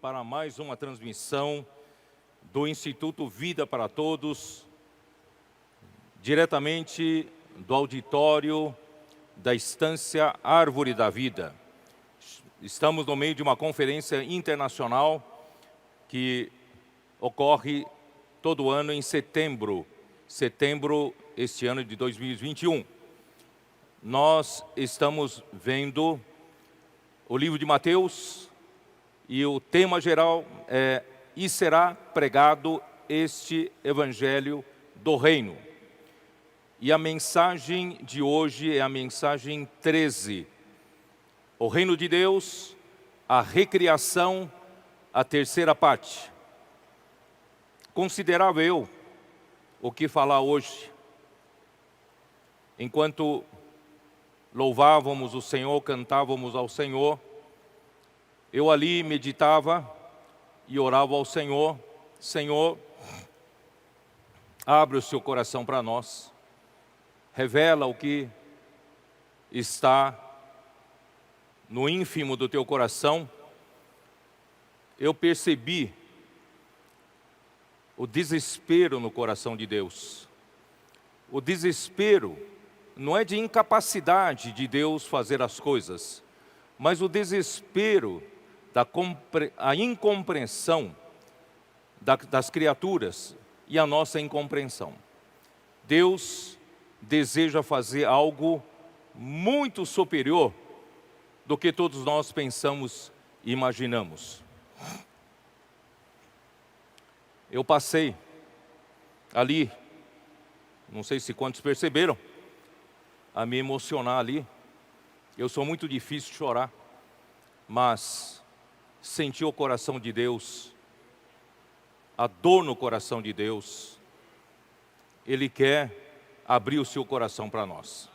para mais uma transmissão do Instituto Vida para Todos, diretamente do auditório da Estância Árvore da Vida. Estamos no meio de uma conferência internacional que ocorre todo ano em setembro este ano de 2021. Nós estamos vendo o livro de Mateus e o tema geral é: e será pregado este Evangelho do Reino. E a mensagem de hoje é a mensagem 13. O Reino de Deus, a recriação, a terceira parte. Considerava eu o que falar hoje. Enquanto louvávamos o Senhor, cantávamos ao Senhor, eu ali meditava e orava ao Senhor: Senhor, abre o seu coração para nós, revela o que está no ínfimo do teu coração. Eu percebi o desespero no coração de Deus. O desespero não é de incapacidade de Deus fazer as coisas, mas o desespero a incompreensão das criaturas e a nossa incompreensão. Deus deseja fazer algo muito superior do que todos nós pensamos e imaginamos. Eu passei ali, não sei se quantos perceberam, a me emocionar ali. Eu sou muito difícil de chorar, mas senti o coração de Deus, a dor no coração de Deus. Ele quer abrir o seu coração para nós.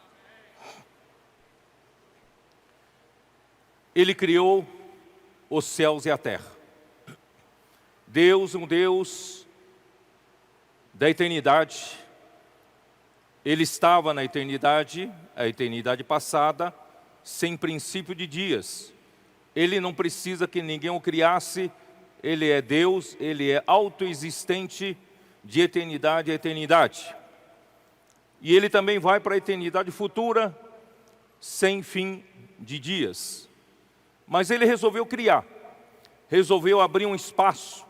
Ele criou os céus e a terra. Deus, um Deus da eternidade. Ele estava na eternidade, a eternidade passada, sem princípio de dias. Ele não precisa que ninguém o criasse. Ele é Deus, Ele é autoexistente de eternidade a eternidade. E Ele também vai para a eternidade futura, sem fim de dias. Mas Ele resolveu criar, resolveu abrir um espaço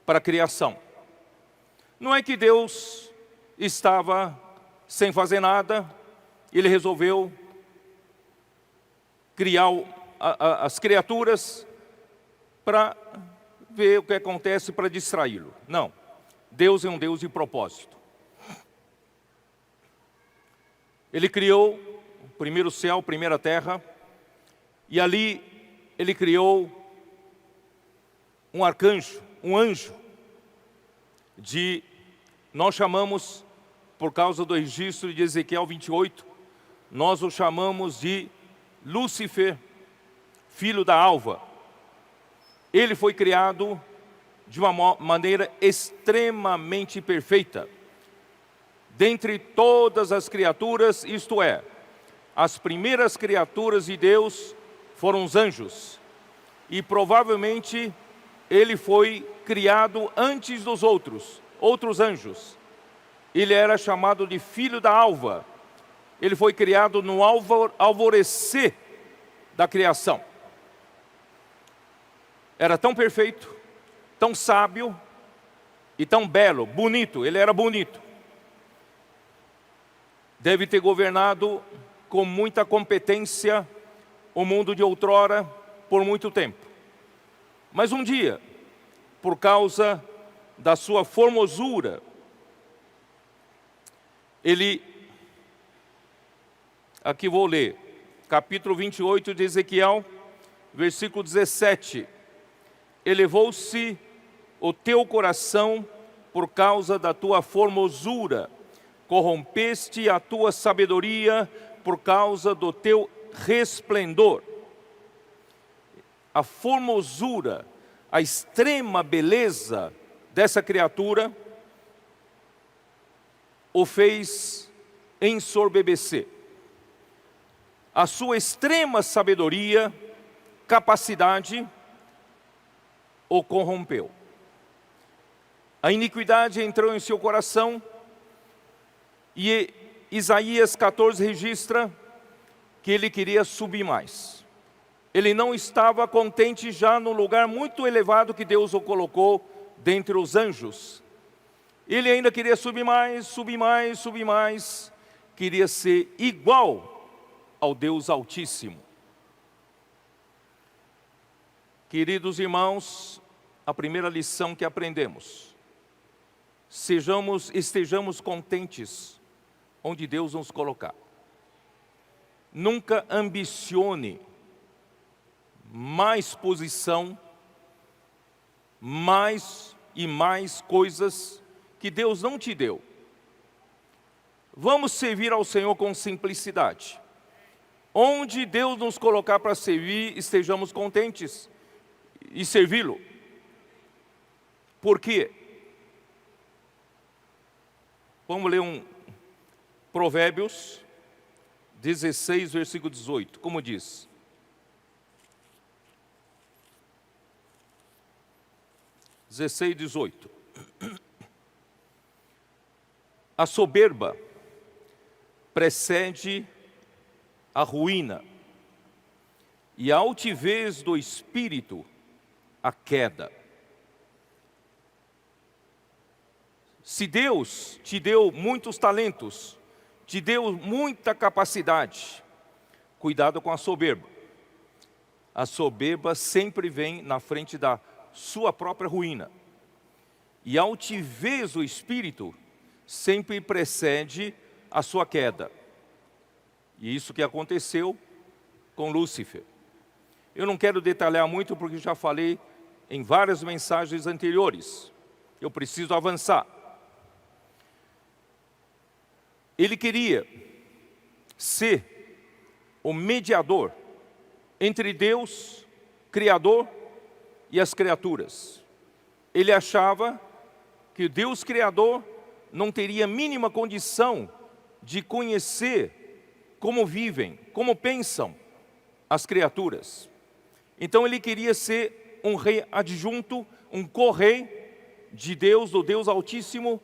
para a criação. Não é que Deus estava sem fazer nada, Ele resolveu criar as criaturas para ver o que acontece, para distraí-lo. Não, Deus é um Deus de propósito. Ele criou o primeiro céu, a primeira terra, e ali Ele criou um arcanjo, um anjo, nós chamamos, por causa do registro de Ezequiel 28, nós o chamamos de Lúcifer, filho da alva. Ele foi criado de uma maneira extremamente perfeita. Dentre todas as criaturas, isto é, as primeiras criaturas de Deus foram os anjos. E provavelmente ele foi criado antes dos outros anjos. Ele era chamado de filho da alva. Ele foi criado no alvorecer da criação. Era tão perfeito, tão sábio e tão belo, bonito. Ele era bonito. Deve ter governado com muita competência o mundo de outrora por muito tempo. Mas um dia, por causa da sua formosura, aqui vou ler, capítulo 28 de Ezequiel, versículo 17. Elevou-se o teu coração por causa da tua formosura, corrompeste a tua sabedoria por causa do teu resplendor. A formosura, a extrema beleza dessa criatura o fez ensorbebecer. A sua extrema sabedoria, capacidade, o corrompeu. A iniquidade entrou em seu coração e Isaías 14 registra que ele queria subir mais. Ele não estava contente já no lugar muito elevado que Deus o colocou dentre os anjos. Ele ainda queria subir mais, subir mais, subir mais. Queria ser igual ao Deus Altíssimo. Queridos irmãos, a primeira lição que aprendemos: estejamos contentes onde Deus nos colocar. Nunca ambicione mais posição, mais e mais coisas que Deus não te deu. Vamos servir ao Senhor com simplicidade. Onde Deus nos colocar para servir, estejamos contentes e servi-lo. Por quê? Vamos ler Provérbios 16, versículo 18, como diz: a soberba precede a ruína, e a altivez do espírito a queda. Se Deus te deu muitos talentos, te deu muita capacidade, cuidado com a soberba. A soberba sempre vem na frente da sua própria ruína. E a altivez do espírito sempre precede a sua queda. E isso que aconteceu com Lúcifer. Eu não quero detalhar muito porque já falei em várias mensagens anteriores. Eu preciso avançar. Ele queria ser o mediador entre Deus, Criador, e as criaturas. Ele achava que o Deus Criador não teria mínima condição de conhecer como vivem, como pensam as criaturas. Então ele queria ser um rei adjunto, um co-rei de Deus, do Deus Altíssimo,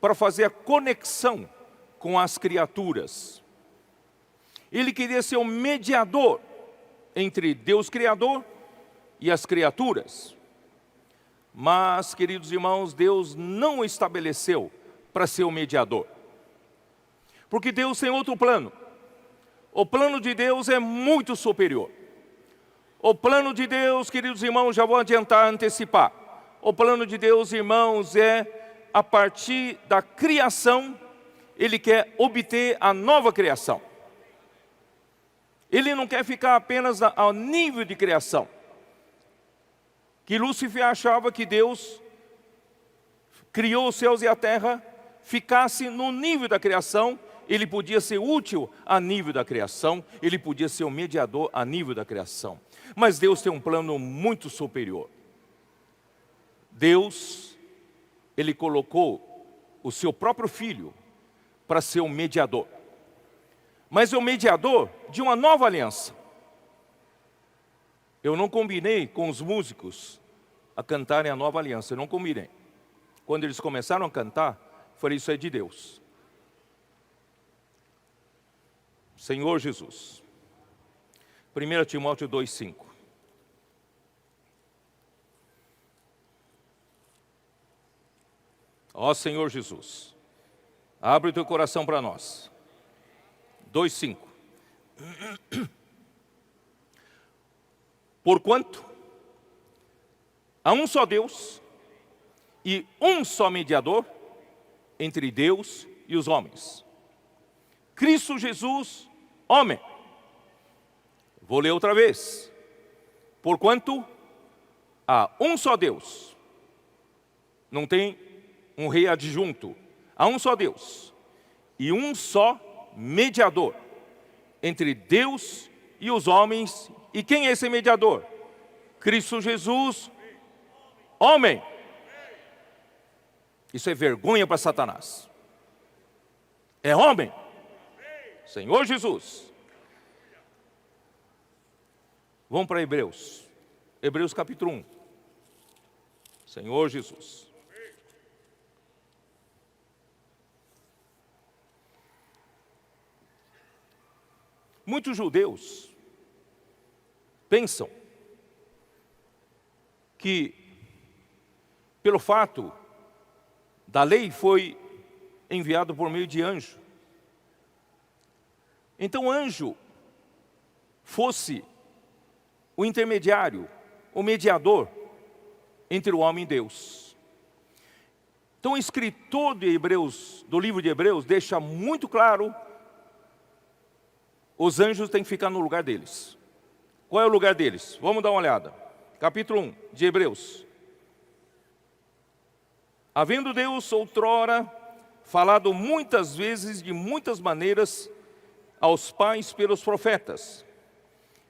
para fazer a conexão com as criaturas. Ele queria ser um mediador entre Deus Criador e as criaturas. Mas, queridos irmãos, Deus não o estabeleceu para ser o mediador. Porque Deus tem outro plano. O plano de Deus é muito superior. O plano de Deus, queridos irmãos, já vou adiantar, antecipar. O plano de Deus, irmãos, é a partir da criação, Ele quer obter a nova criação. Ele não quer ficar apenas ao nível de criação. Que Lúcifer achava que Deus criou os céus e a terra, ficasse no nível da criação, ele podia ser útil a nível da criação, ele podia ser um mediador a nível da criação. Mas Deus tem um plano muito superior. Deus, Ele colocou o seu próprio Filho para ser um mediador. Mas é um mediador de uma nova aliança. Eu não combinei com os músicos a cantarem a nova aliança, eu não combinei. Quando eles começaram a cantar, falei, isso é de Deus. Senhor Jesus. 1 Timóteo 2,5. Ó Senhor Jesus, abre o teu coração para nós. 2,5. Porquanto há um só Deus e um só mediador entre Deus e os homens, Cristo Jesus, homem. Vou ler outra vez. Porquanto há um só Deus, não tem um rei adjunto, há um só Deus e um só mediador entre Deus e os homens. E quem é esse mediador? Cristo Jesus, homem. Isso é vergonha para Satanás. É homem. Senhor Jesus. Vamos para Hebreus. Hebreus capítulo 1. Senhor Jesus. Muitos judeus pensam que, pelo fato da lei foi enviado por meio de anjo, então anjo fosse o intermediário, o mediador entre o homem e Deus. Então o escritor de Hebreus, do livro de Hebreus, deixa muito claro: os anjos têm que ficar no lugar deles. Qual é o lugar deles? Vamos dar uma olhada. Capítulo 1 de Hebreus. Havendo Deus outrora falado muitas vezes, de muitas maneiras, aos pais pelos profetas,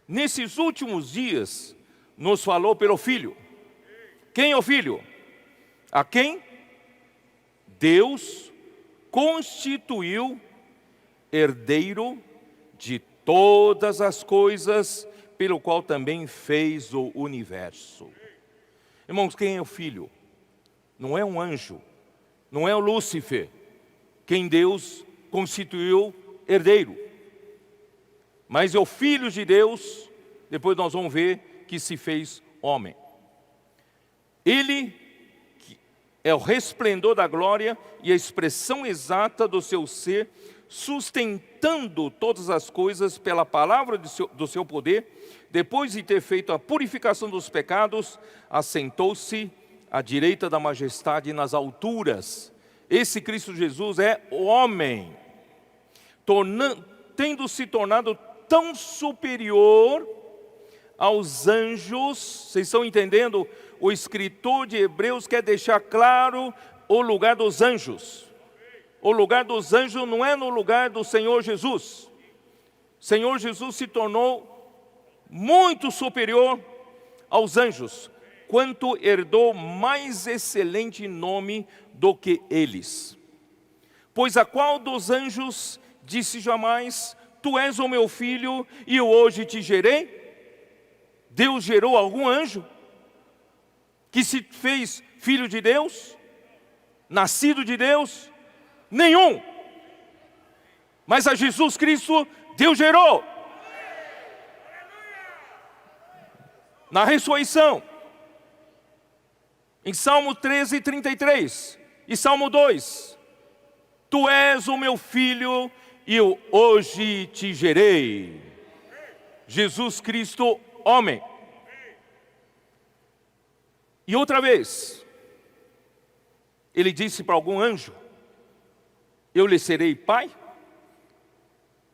nesses últimos dias nos falou pelo Filho. Quem é o Filho? A quem Deus constituiu herdeiro de todas as coisas, pelo qual também fez o universo. Irmãos, quem é o Filho? Não é um anjo, não é o Lúcifer, quem Deus constituiu herdeiro, mas é o Filho de Deus. Depois nós vamos ver que se fez homem. Ele é o resplendor da glória e a expressão exata do seu ser, sustentando todas as coisas pela palavra do seu poder. Depois de ter feito a purificação dos pecados, assentou-se à direita da majestade nas alturas. Esse Cristo Jesus é o homem, tendo se tornado tão superior aos anjos. Vocês estão entendendo? O escritor de Hebreus quer deixar claro o lugar dos anjos. O lugar dos anjos não é no lugar do Senhor Jesus. O Senhor Jesus se tornou muito superior aos anjos, quanto herdou mais excelente nome do que eles. Pois a qual dos anjos disse jamais: tu és o meu filho e eu hoje te gerei? Deus gerou algum anjo que se fez filho de Deus, nascido de Deus? Nenhum. Mas a Jesus Cristo Deus gerou na ressurreição. Em Salmo 13, 33 e Salmo 2: tu és o meu filho e eu hoje te gerei. Jesus Cristo, homem. E outra vez, ele disse para algum anjo: eu lhe serei pai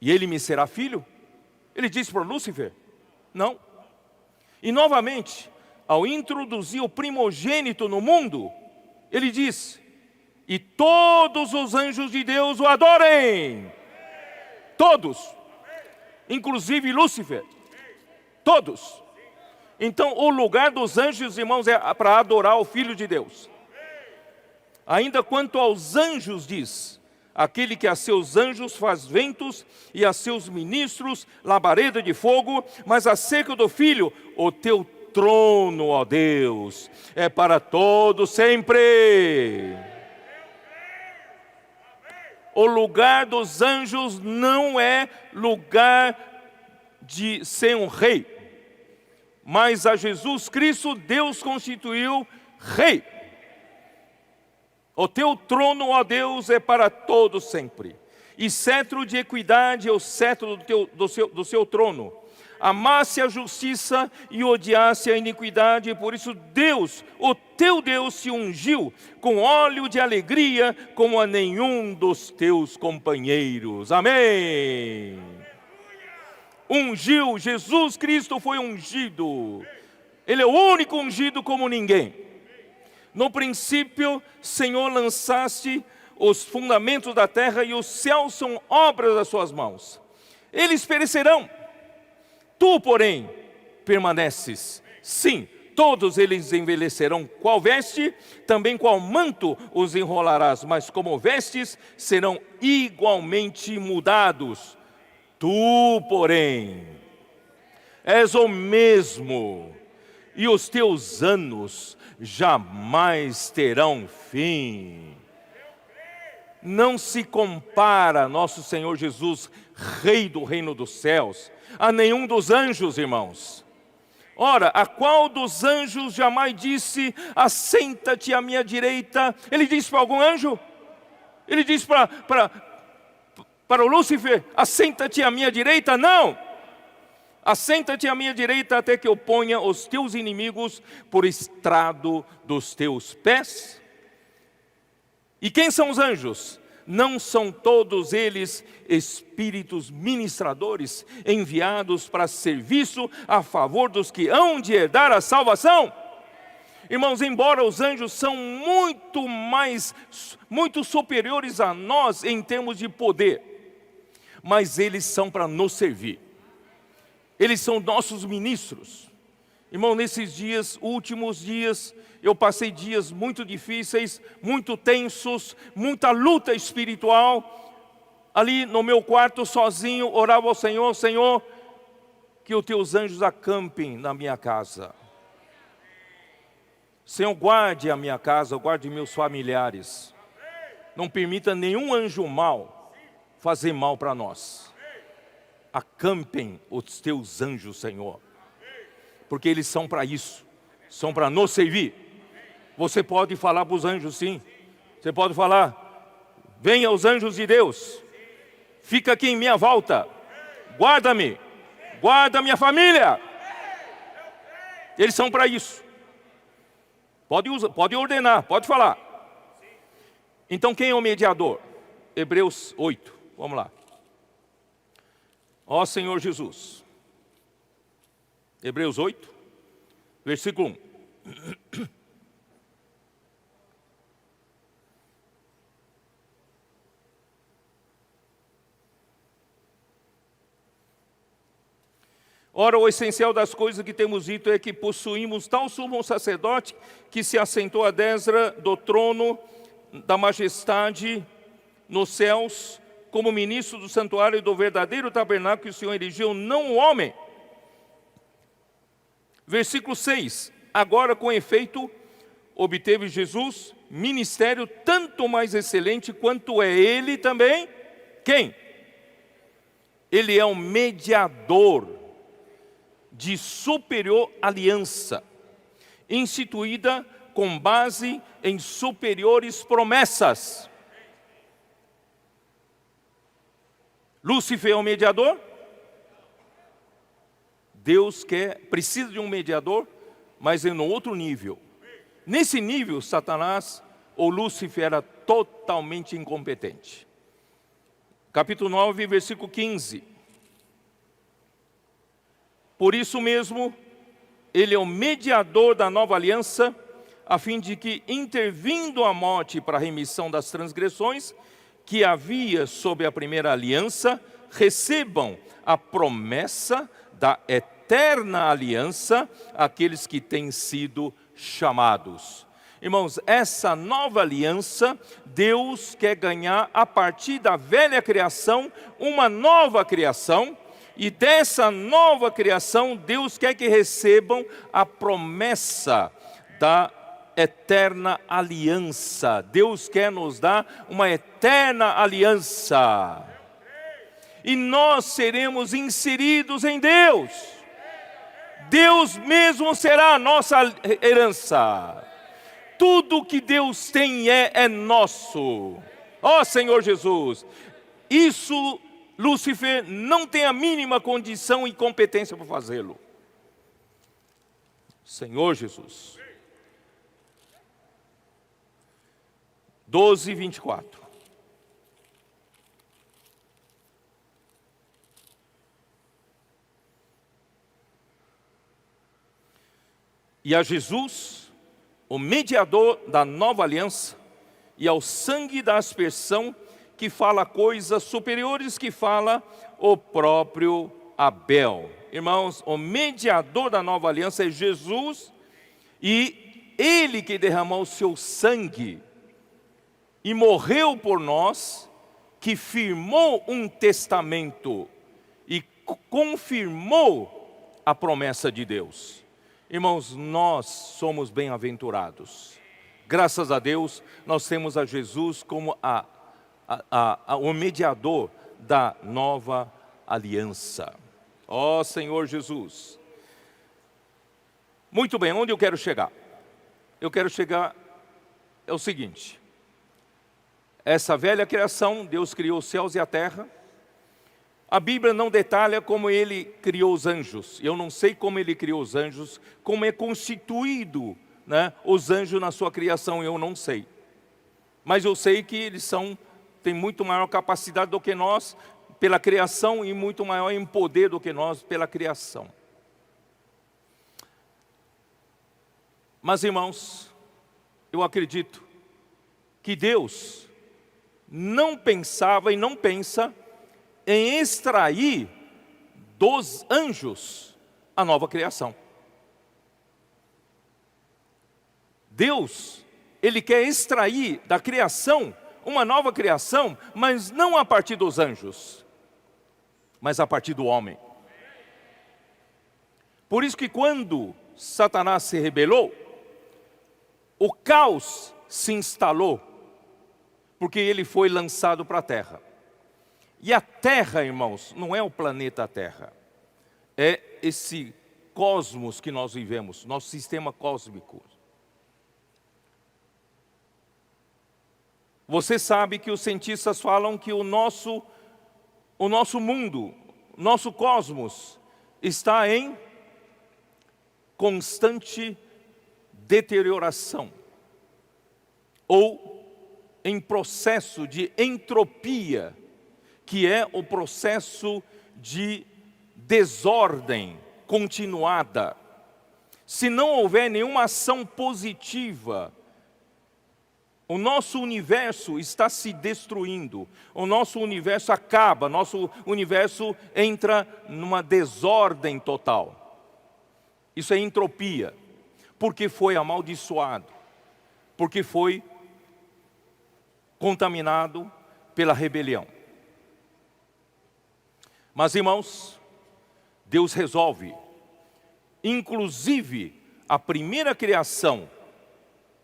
e ele me será filho? Ele disse para Lúcifer? Não. E novamente, ao introduzir o primogênito no mundo, ele diz: e todos os anjos de Deus o adorem. Todos, inclusive Lúcifer, todos. Então o lugar dos anjos, irmãos, é para adorar o Filho de Deus. Ainda quanto aos anjos diz: aquele que a seus anjos faz ventos e a seus ministros labareda de fogo. Mas acerca do Filho: o teu trono, ó Deus, é para todo sempre. O lugar dos anjos não é lugar de ser um rei, mas a Jesus Cristo Deus constituiu rei. O teu trono, ó Deus, é para todo sempre, e cetro de equidade é o cetro do seu trono. Amasse a justiça e odiasse a iniquidade, por isso Deus, o teu Deus, se ungiu com óleo de alegria como a nenhum dos teus companheiros. Amém. Ungiu, Jesus Cristo foi ungido. Ele é o único ungido como ninguém. No princípio, Senhor, lançaste os fundamentos da terra e os céus são obras das suas mãos. Eles perecerão. Tu, porém, permaneces. Sim, todos eles envelhecerão. Qual veste, também qual manto os enrolarás, mas como vestes, serão igualmente mudados. Tu, porém, és o mesmo, e os teus anos jamais terão fim. Não se compara nosso Senhor Jesus, Rei do reino dos céus, a nenhum dos anjos, irmãos. Ora, a qual dos anjos jamais disse, assenta-te à minha direita? Ele disse para algum anjo? Ele disse para o Lúcifer, assenta-te à minha direita? Não! Assenta-te à minha direita até que eu ponha os teus inimigos por estrado dos teus pés. E quem são os anjos? Não são todos eles espíritos ministradores, enviados para serviço a favor dos que hão de herdar a salvação? Irmãos, embora os anjos são muito superiores a nós em termos de poder, mas eles são para nos servir. Eles são nossos ministros. Irmão, nesses dias, últimos dias, eu passei dias muito difíceis, muito tensos, muita luta espiritual. Ali no meu quarto, sozinho, orava ao Senhor, Senhor, que os teus anjos acampem na minha casa. Senhor, guarde a minha casa, guarde meus familiares. Não permita nenhum anjo mau fazer mal para nós. Acampem os teus anjos, Senhor. Porque eles são para isso, são para nos servir. Você pode falar para os anjos, sim. Você pode falar, venha os anjos de Deus, fica aqui em minha volta, guarda-me, guarda minha família. Eles são para isso. Pode ordenar, pode falar. Então quem é o mediador? Hebreus 8, vamos lá. Ó Senhor Jesus. Hebreus 8, versículo 1. Ora, o essencial das coisas que temos dito é que possuímos tal sumo sacerdote que se assentou à destra do trono da majestade nos céus, como ministro do santuário e do verdadeiro tabernáculo que o Senhor erigiu, não o homem. Versículo 6. Agora, com efeito, obteve Jesus ministério tanto mais excelente quanto é ele também. Quem? Ele é um mediador de superior aliança, instituída com base em superiores promessas. Lúcifer é um mediador? Deus precisa de um mediador, mas em um outro nível. Nesse nível, Satanás ou Lúcifer era totalmente incompetente. Capítulo 9, versículo 15. Por isso mesmo, ele é o mediador da nova aliança, a fim de que, intervindo a morte para a remissão das transgressões que havia sob a primeira aliança, recebam a promessa da eterna aliança aqueles que têm sido chamados. Irmãos, essa nova aliança, Deus quer ganhar a partir da velha criação, uma nova criação, e dessa nova criação, Deus quer que recebam a promessa da eterna aliança. Deus quer nos dar uma eterna aliança. E nós seremos inseridos em Deus. Deus mesmo será a nossa herança. Tudo que Deus tem é nosso. Ó Senhor Jesus, isso Lúcifer não tem a mínima condição e competência para fazê-lo. Senhor Jesus. 12, 24. E a Jesus, o mediador da nova aliança, e ao sangue da aspersão, que fala coisas superiores que fala o próprio Abel. Irmãos, o mediador da nova aliança é Jesus, e Ele que derramou o seu sangue e morreu por nós, que firmou um testamento e confirmou a promessa de Deus. Irmãos, nós somos bem-aventurados. Graças a Deus, nós temos a Jesus como o mediador da nova aliança. Ó Senhor Jesus. Muito bem, onde eu quero chegar? Eu quero chegar, é o seguinte. Essa velha criação, Deus criou os céus e a terra. A Bíblia não detalha como Ele criou os anjos. Eu não sei como Ele criou os anjos, como é constituído, né, os anjos na sua criação, eu não sei. Mas eu sei que eles têm muito maior capacidade do que nós pela criação e muito maior em poder do que nós pela criação. Mas, irmãos, eu acredito que Deus não pensava e não pensa em extrair dos anjos a nova criação. Deus, Ele quer extrair da criação uma nova criação, mas não a partir dos anjos, mas a partir do homem. Por isso que quando Satanás se rebelou, o caos se instalou, porque ele foi lançado para a terra. E a terra, irmãos, não é o planeta Terra, é esse cosmos que nós vivemos, nosso sistema cósmico. Você sabe que os cientistas falam que o nosso mundo, nosso cosmos, está em constante deterioração, ou em processo de entropia, que é o processo de desordem continuada. Se não houver nenhuma ação positiva, o nosso universo está se destruindo, o nosso universo acaba, nosso universo entra numa desordem total. Isso é entropia, porque foi amaldiçoado, porque foi contaminado pela rebelião. Mas, irmãos, Deus resolve, inclusive a primeira criação,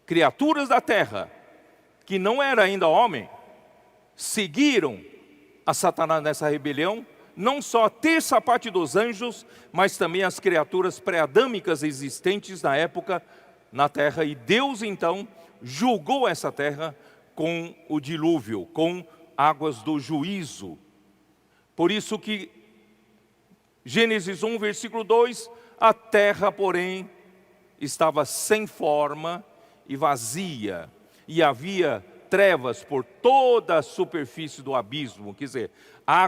criaturas da terra, que não era ainda homem, seguiram a Satanás nessa rebelião, não só a terça parte dos anjos, mas também as criaturas pré-adâmicas existentes na época na terra. E Deus então julgou essa terra com o dilúvio, com águas do juízo. Por isso que Gênesis 1, versículo 2, a terra, porém, estava sem forma e vazia, e havia trevas por toda a superfície do abismo. Quer dizer, a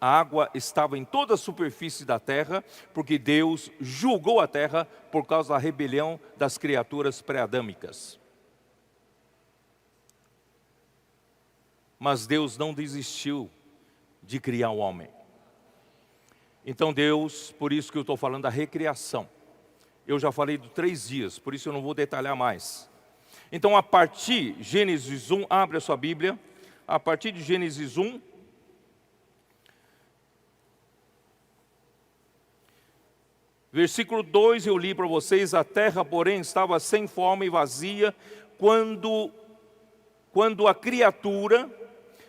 água estava em toda a superfície da terra, porque Deus julgou a terra por causa da rebelião das criaturas pré-adâmicas. Mas Deus não desistiu de criar o homem. Então Deus, por isso que eu estou falando da recriação. Eu já falei de 3 dias, por isso eu não vou detalhar mais. Então a partir de Gênesis 1, abre a sua Bíblia, a partir de Gênesis 1, versículo 2 eu li para vocês: a terra, porém, estava sem forma e vazia, quando a criatura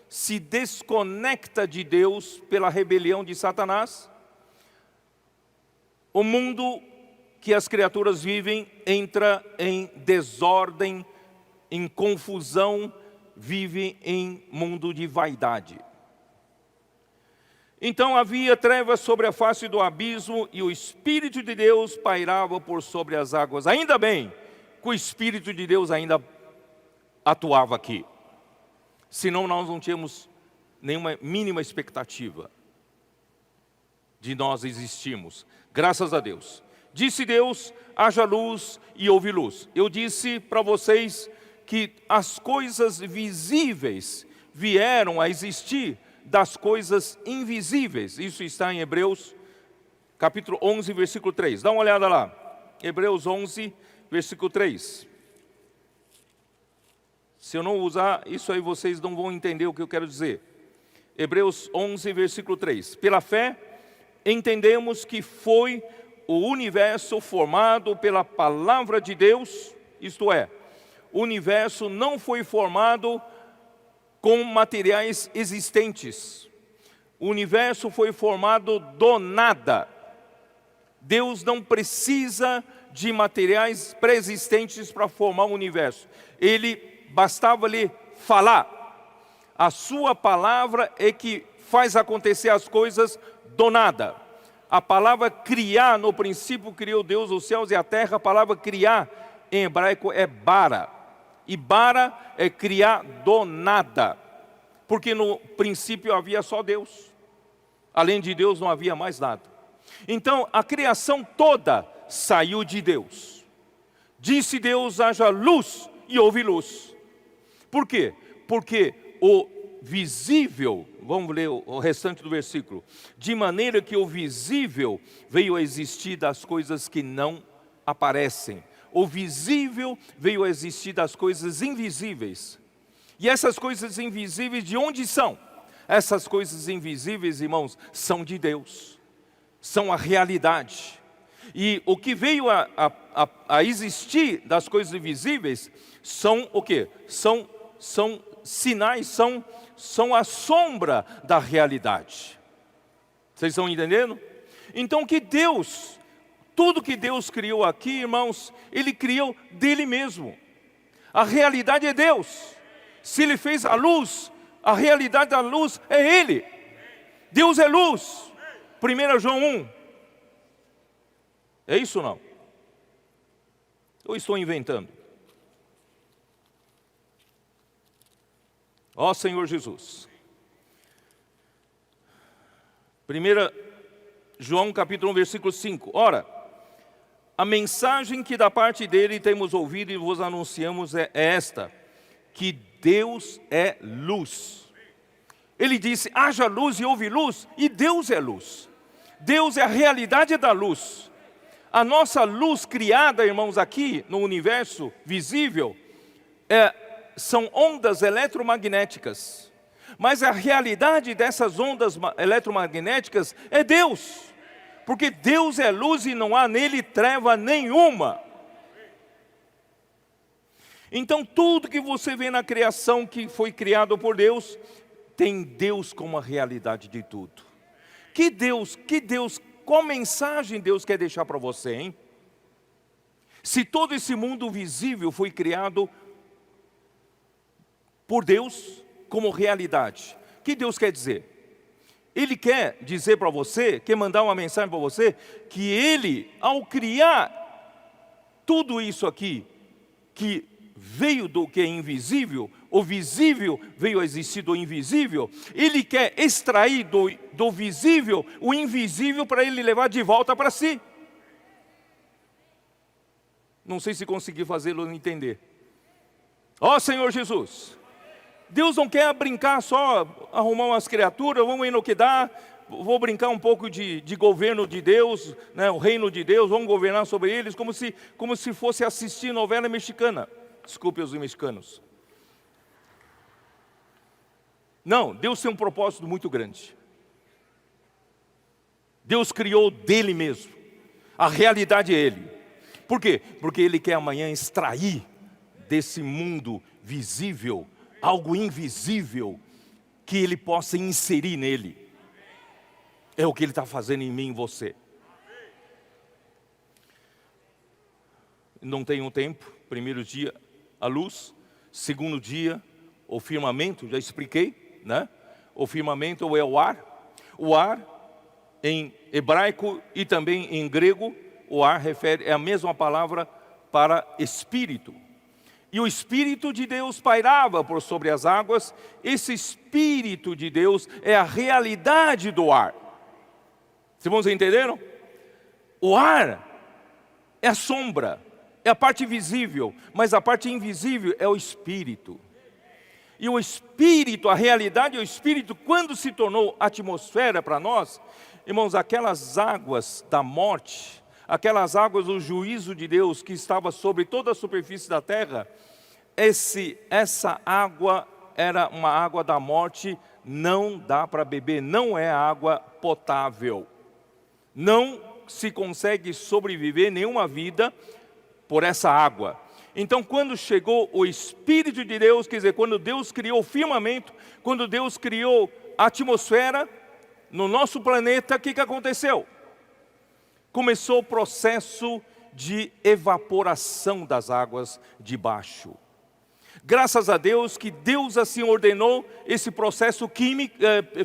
se desconecta de Deus pela rebelião de Satanás. O mundo que as criaturas vivem entra em desordem, em confusão, vive em mundo de vaidade. Então havia trevas sobre a face do abismo, e o Espírito de Deus pairava por sobre as águas. Ainda bem que o Espírito de Deus ainda atuava aqui, senão nós não tínhamos nenhuma mínima expectativa de nós existirmos. Graças a Deus. Disse Deus: haja luz, e houve luz. Eu disse para vocês que as coisas visíveis vieram a existir das coisas invisíveis. Isso está em Hebreus, capítulo 11, versículo 3. Dá uma olhada lá. Hebreus 11, versículo 3. Se eu não usar isso aí, vocês não vão entender o que eu quero dizer. Hebreus 11, versículo 3. Pela fé, entendemos que foi o universo formado pela palavra de Deus, isto é, o universo não foi formado com materiais existentes. O universo foi formado do nada. Deus não precisa de materiais pré-existentes para formar o universo. Bastava-lhe falar. A sua palavra é que faz acontecer as coisas do nada. A palavra criar, no princípio criou Deus os céus e a terra. A palavra criar em hebraico é bara. E bara é criar do nada. Porque no princípio havia só Deus. Além de Deus não havia mais nada. Então a criação toda saiu de Deus. Disse Deus: haja luz, e houve luz. Por quê? Porque o visível, vamos ler o restante do versículo, de maneira que o visível veio a existir das coisas que não aparecem. O visível veio a existir das coisas invisíveis. E essas coisas invisíveis de onde são? Essas coisas invisíveis, irmãos, são de Deus. São a realidade. E o que veio a existir das coisas invisíveis são o quê? São sinais, são a sombra da realidade. Vocês estão entendendo? Então tudo que Deus criou aqui, irmãos, Ele criou dele mesmo. A realidade é Deus. Se Ele fez a luz, a realidade da luz é Ele. Deus é luz. 1 João 1. É isso ou não? Ou estou inventando? Ó Senhor Jesus. 1 João capítulo 1, versículo 5. Ora, a mensagem que da parte dele temos ouvido e vos anunciamos é esta: que Deus é luz. Ele disse: haja luz e houve luz, e Deus é luz. Deus é a realidade da luz. A nossa luz criada, irmãos, aqui no universo visível, são ondas eletromagnéticas. Mas a realidade dessas ondas eletromagnéticas é Deus. Porque Deus é luz e não há nele treva nenhuma. Então tudo que você vê na criação que foi criado por Deus, tem Deus como a realidade de tudo. Qual mensagem Deus quer deixar para você, hein? Se todo esse mundo visível foi criado por Deus como realidade, o que Deus quer dizer? Ele quer dizer para você, quer mandar uma mensagem para você, que Ele, ao criar tudo isso aqui, que veio do que é invisível, o visível veio a existir do invisível, Ele quer extrair do visível o invisível para Ele levar de volta para si. Não sei se consegui fazê-lo entender. Ó Senhor Jesus, Deus não quer brincar só, arrumar umas criaturas, vamos ir no que dá, vou brincar um pouco de governo de Deus, né, o reino de Deus, vamos governar sobre eles, como se fosse assistir novela mexicana. Desculpe os mexicanos. Não, Deus tem um propósito muito grande. Deus criou dele mesmo. A realidade é Ele. Por quê? Porque Ele quer amanhã extrair desse mundo visível algo invisível que Ele possa inserir nele. É o que Ele está fazendo em mim e em você. Não tenho tempo. Primeiro dia, a luz. Segundo dia, o firmamento, já expliquei, né? O firmamento é o ar. O ar, em hebraico e também em grego, o ar é a mesma palavra para espírito. E o Espírito de Deus pairava por sobre as águas. Esse Espírito de Deus é a realidade do ar. Os irmãos entenderam? O ar é a sombra, é a parte visível, mas a parte invisível é o Espírito. E o Espírito, a realidade é o Espírito, quando se tornou atmosfera para nós, irmãos, aquelas águas da morte, aquelas águas do juízo de Deus que estava sobre toda a superfície da terra, essa água era uma água da morte, não dá para beber, não é água potável. Não se consegue sobreviver nenhuma vida por essa água. Então, quando chegou o Espírito de Deus, quer dizer, quando Deus criou o firmamento, quando Deus criou a atmosfera no nosso planeta, o que aconteceu? Começou o processo de evaporação das águas de baixo. Graças a Deus que Deus assim ordenou esse processo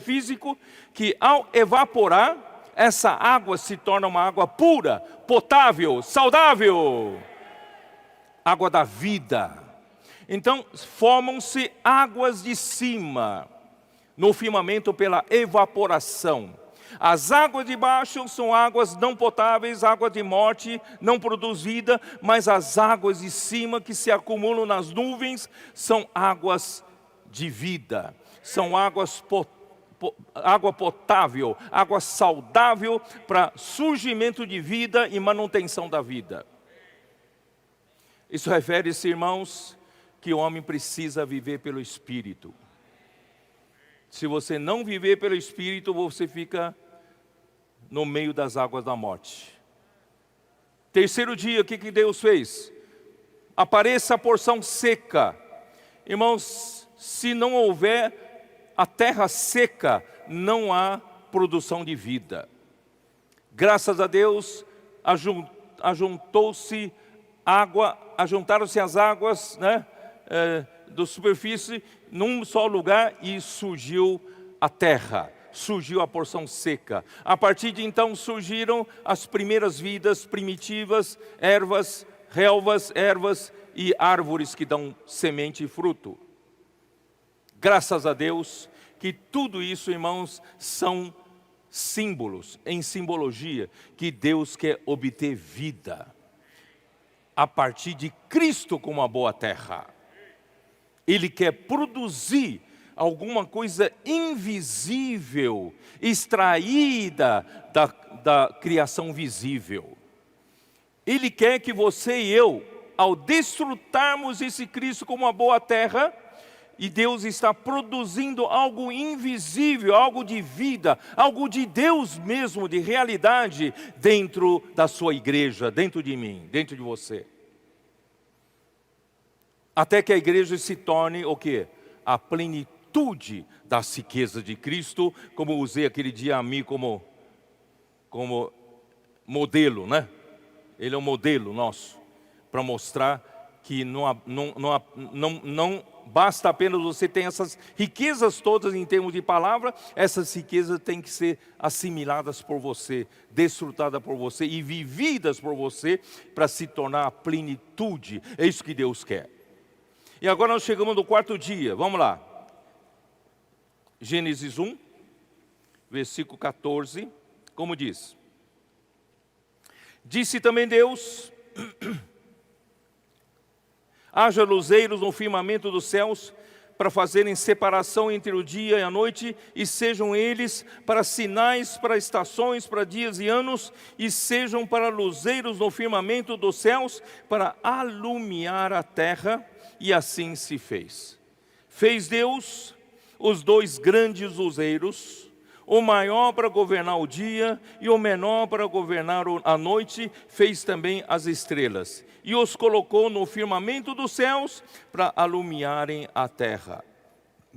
físico, que ao evaporar, essa água se torna uma água pura, potável, saudável. Água da vida. Então, formam-se águas de cima, no firmamento pela evaporação. As águas de baixo são águas não potáveis, água de morte, não produz vida, mas as águas de cima que se acumulam nas nuvens são águas de vida, são água potável, água saudável para surgimento de vida e manutenção da vida. Isso refere-se, irmãos, que o homem precisa viver pelo Espírito. Se você não viver pelo Espírito, você fica no meio das águas da morte. Terceiro dia, o que Deus fez? Apareça a porção seca. Irmãos, se não houver a terra seca, não há produção de vida. Graças a Deus, ajuntaram-se as águas, da superfície num só lugar e surgiu a terra, surgiu a porção seca. A partir de então surgiram as primeiras vidas primitivas, relvas, ervas e árvores que dão semente e fruto. Graças a Deus que tudo isso, irmãos, são símbolos, em simbologia, que Deus quer obter vida a partir de Cristo como a boa terra. Ele quer produzir alguma coisa invisível, extraída da criação visível. Ele quer que você e eu, ao desfrutarmos esse Cristo como uma boa terra, e Deus está produzindo algo invisível, algo de vida, algo de Deus mesmo, de realidade, dentro da sua igreja, dentro de mim, dentro de você. Até que a igreja se torne o quê? A plenitude das riquezas de Cristo, como usei aquele dia a mim como modelo, né? Ele é um modelo nosso, para mostrar que não basta apenas você ter essas riquezas todas em termos de palavra, essas riquezas têm que ser assimiladas por você, desfrutadas por você e vividas por você, para se tornar a plenitude. É isso que Deus quer. E agora nós chegamos no quarto dia, vamos lá. Gênesis 1, versículo 14, como diz: disse também Deus: haja luzeiros no firmamento dos céus, para fazerem separação entre o dia e a noite, e sejam eles para sinais, para estações, para dias e anos, e sejam para luzeiros no firmamento dos céus, para alumiar a terra. E assim se fez. Fez Deus os dois grandes luzeiros, o maior para governar o dia e o menor para governar a noite. Fez também as estrelas e os colocou no firmamento dos céus para alumiarem a terra,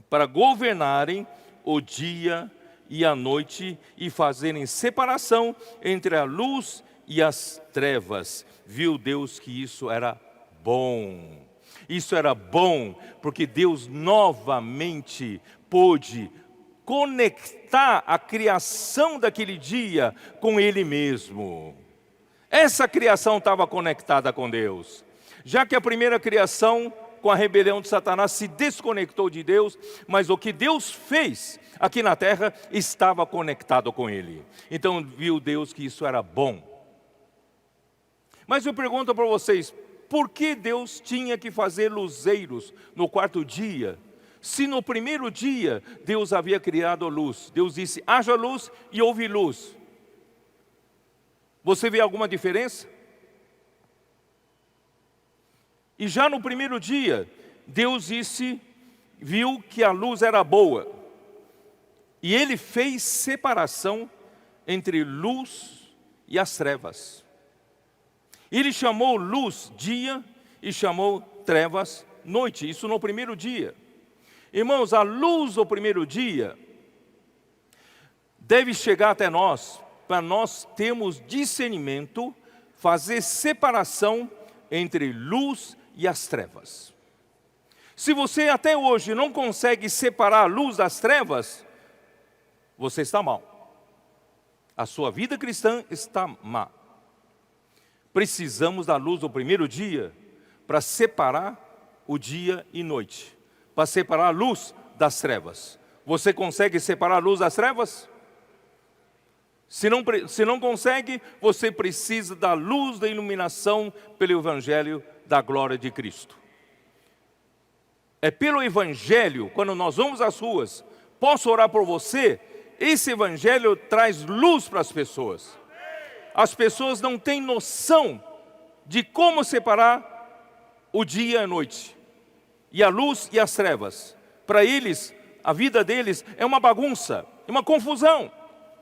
para governarem o dia e a noite e fazerem separação entre a luz e as trevas. Viu Deus que isso era bom. Isso era bom, porque Deus novamente pôde conectar a criação daquele dia com Ele mesmo. Essa criação estava conectada com Deus. Já que a primeira criação, com a rebelião de Satanás, se desconectou de Deus, mas o que Deus fez aqui na terra estava conectado com Ele. Então viu Deus que isso era bom. Mas eu pergunto para vocês, por que Deus tinha que fazer luzeiros no quarto dia, se no primeiro dia Deus havia criado a luz? Deus disse: haja luz, e houve luz. Você vê alguma diferença? E já no primeiro dia, Deus viu que a luz era boa, e Ele fez separação entre luz e as trevas. Ele chamou luz dia e chamou trevas noite. Isso no primeiro dia. Irmãos, a luz do primeiro dia deve chegar até nós, para nós termos discernimento, fazer separação entre luz e as trevas. Se você até hoje não consegue separar a luz das trevas, você está mal. A sua vida cristã está má. Precisamos da luz do primeiro dia para separar o dia e noite, para separar a luz das trevas. Você consegue separar a luz das trevas? Se não consegue, você precisa da luz da iluminação pelo Evangelho da glória de Cristo. É pelo Evangelho, quando nós vamos às ruas, posso orar por você, esse Evangelho traz luz para as pessoas. As pessoas não têm noção de como separar o dia e a noite, e a luz e as trevas. Para eles, a vida deles é uma bagunça, é uma confusão.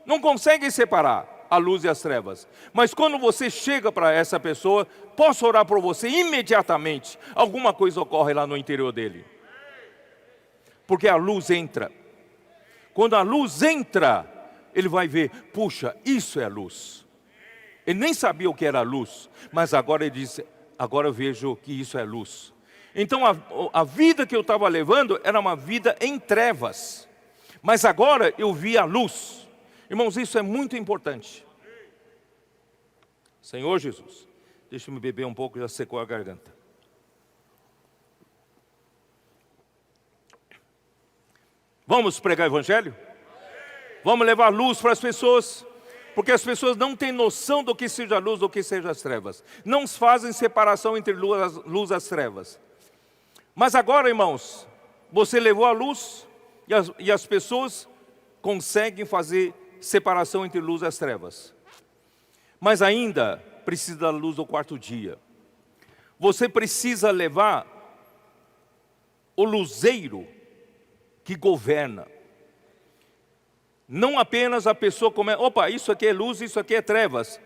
Não conseguem separar a luz e as trevas. Mas quando você chega para essa pessoa, posso orar por você, imediatamente alguma coisa ocorre lá no interior dele. Porque a luz entra. Quando a luz entra, ele vai ver, puxa, isso é luz. Ele nem sabia o que era luz, mas agora ele diz, agora eu vejo que isso é luz. Então a vida que eu estava levando era uma vida em trevas. Mas agora eu vi a luz. Irmãos, isso é muito importante. Senhor Jesus, deixa eu beber um pouco, já secou a garganta. Vamos pregar o Evangelho? Vamos levar luz para as pessoas? Porque as pessoas não têm noção do que seja a luz, do que seja as trevas. Não fazem separação entre luz e as trevas. Mas agora, irmãos, você levou a luz e as pessoas conseguem fazer separação entre luz e as trevas. Mas ainda precisa da luz do quarto dia. Você precisa levar o luzeiro que governa. Não apenas a pessoa começa, opa, isso aqui é luz, isso aqui é trevas,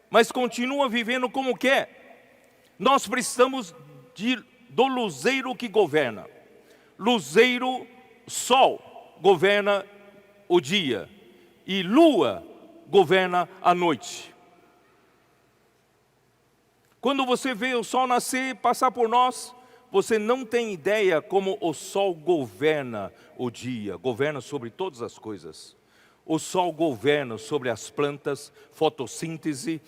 mas continua vivendo como quer. Nós precisamos do luzeiro que governa. Luzeiro, sol, governa o dia, e lua governa a noite. Quando você vê o sol nascer, passar por nós, você não tem ideia como o sol governa o dia, governa sobre todas as coisas. O sol governa sobre as plantas, fotossíntese,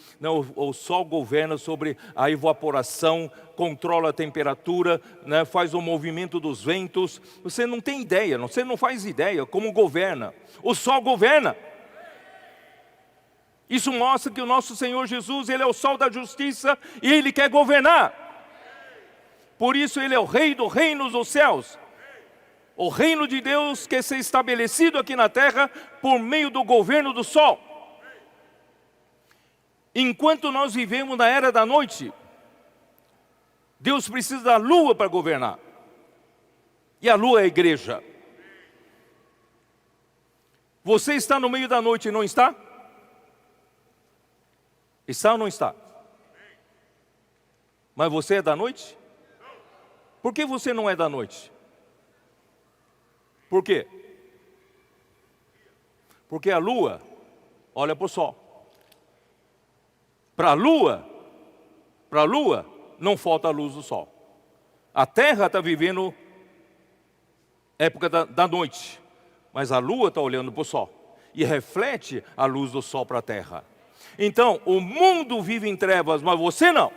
o sol governa sobre a evaporação, controla a temperatura, faz o movimento dos ventos. Você não tem ideia, você não faz ideia como governa. O sol governa. Isso mostra que o nosso Senhor Jesus, Ele é o sol da justiça e Ele quer governar. Por isso Ele é o Rei dos reinos dos céus. O reino de Deus quer ser estabelecido aqui na terra por meio do governo do sol. Enquanto nós vivemos na era da noite, Deus precisa da lua para governar. E a lua é a igreja. Você está no meio da noite e não está? Está ou não está? Mas você é da noite? Por que você não é da noite? Por quê? Porque a lua olha para o sol. Para a lua não falta a luz do sol. A terra está vivendo época da noite, mas a lua está olhando para o sol e reflete a luz do sol para a terra. Então, o mundo vive em trevas, mas você não.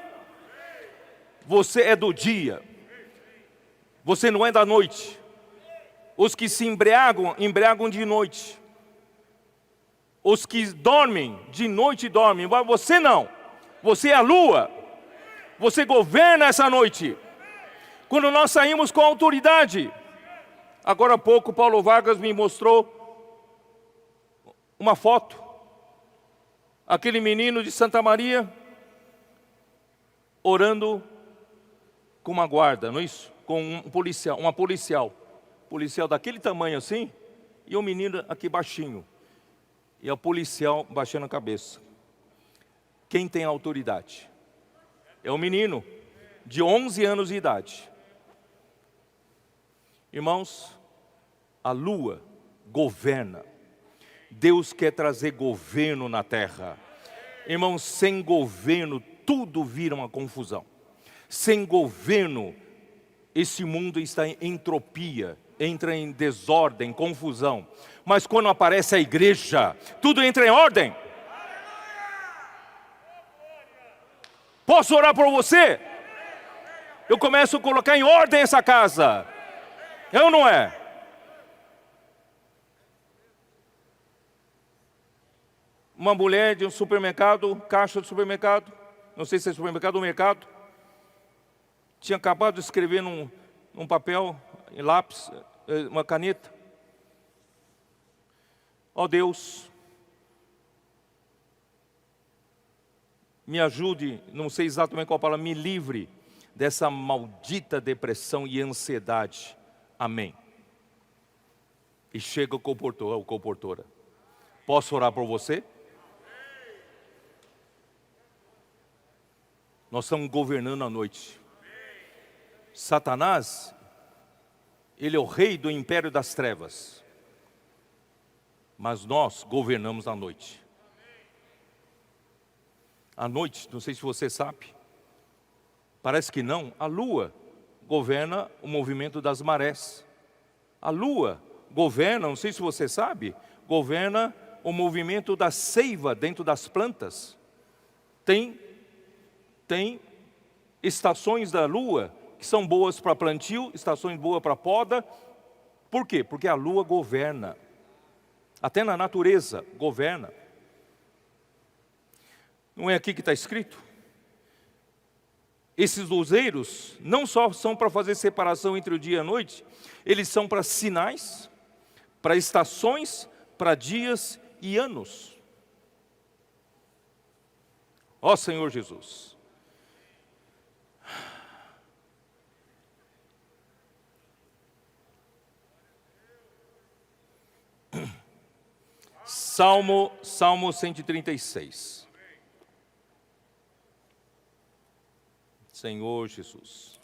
Você é do dia. Você não é da noite. Os que se embriagam de noite. Os que dormem, de noite dormem, mas você não. Você é a lua. Você governa essa noite. Quando nós saímos com autoridade. Agora há pouco, Paulo Vargas me mostrou uma foto. Aquele menino de Santa Maria, orando com uma guarda, não é isso? Com uma policial daquele tamanho assim, e um menino aqui baixinho, e a policial baixando a cabeça. Quem tem autoridade? É um menino de 11 anos de idade. Irmãos, a lua governa. Deus quer trazer governo na terra. Irmãos, sem governo tudo vira uma confusão. Sem governo, esse mundo está em entropia, entra em desordem, confusão. Mas quando aparece a igreja, tudo entra em ordem. Posso orar por você? Eu começo a colocar em ordem essa casa. É ou não é? Uma mulher de um supermercado, caixa de supermercado, não sei se é supermercado ou mercado, tinha acabado de escrever num papel, em lápis, uma caneta. Ó Deus, me ajude, não sei exatamente qual palavra, me livre dessa maldita depressão e ansiedade. Amém. E chega o comportor, ou comportora. Posso orar por você? Nós estamos governando a noite. Satanás, ele é o rei do império das trevas. Mas nós governamos a noite. A noite, não sei se você sabe, parece que não, a lua governa o movimento das marés. A lua governa, não sei se você sabe, governa o movimento da seiva dentro das plantas. Tem estações da lua que são boas para plantio, estações boas para poda. Por quê? Porque a lua governa. Até na natureza governa. Não é aqui que está escrito? Esses luzeiros não só são para fazer separação entre o dia e a noite, eles são para sinais, para estações, para dias e anos. Ó Senhor Jesus. Salmo 136. Senhor Jesus.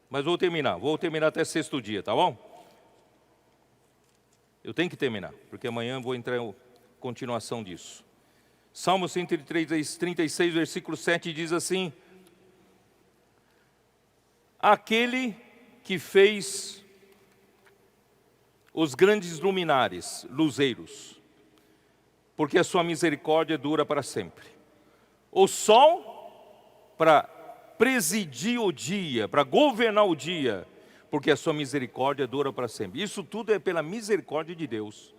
Mas vou terminar até sexto dia, tá bom? Eu tenho que terminar, porque amanhã vou entrar em continuação disso. Salmo 136, versículo 7 diz assim: aquele que fez os grandes luminares, luzeiros, porque a sua misericórdia dura para sempre. O sol para presidir o dia, para governar o dia, porque a sua misericórdia dura para sempre. Isso tudo é pela misericórdia de Deus.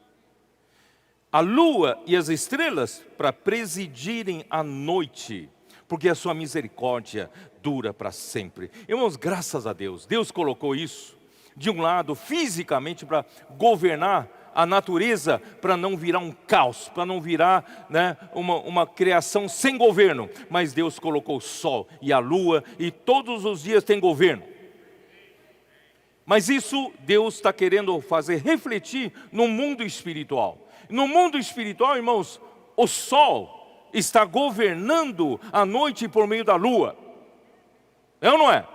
A lua e as estrelas para presidirem a noite, porque a sua misericórdia dura para sempre. Irmãos, graças a Deus, Deus colocou isso de um lado fisicamente para governar a natureza, para não virar um caos, para não virar, né, uma criação sem governo. Mas Deus colocou o sol e a lua e todos os dias tem governo. Mas isso Deus está querendo fazer refletir no mundo espiritual. No mundo espiritual, irmãos, o sol está governando a noite por meio da lua. É ou não é?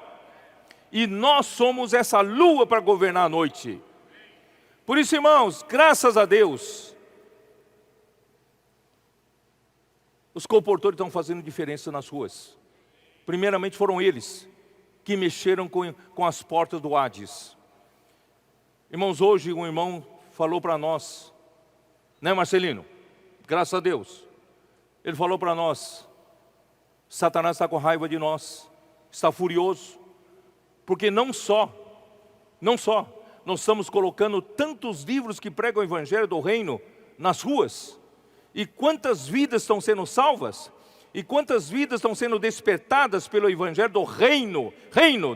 E nós somos essa lua para governar a noite. Por isso, irmãos, graças a Deus, os comportores estão fazendo diferença nas ruas. Primeiramente foram eles que mexeram com as portas do Hades. Irmãos, hoje um irmão falou para nós, né, Marcelino? Graças a Deus. Ele falou para nós: Satanás está com raiva de nós, está furioso, porque não só, nós estamos colocando tantos livros que pregam o Evangelho do Reino nas ruas, e quantas vidas estão sendo salvas, e quantas vidas estão sendo despertadas pelo Evangelho do Reino.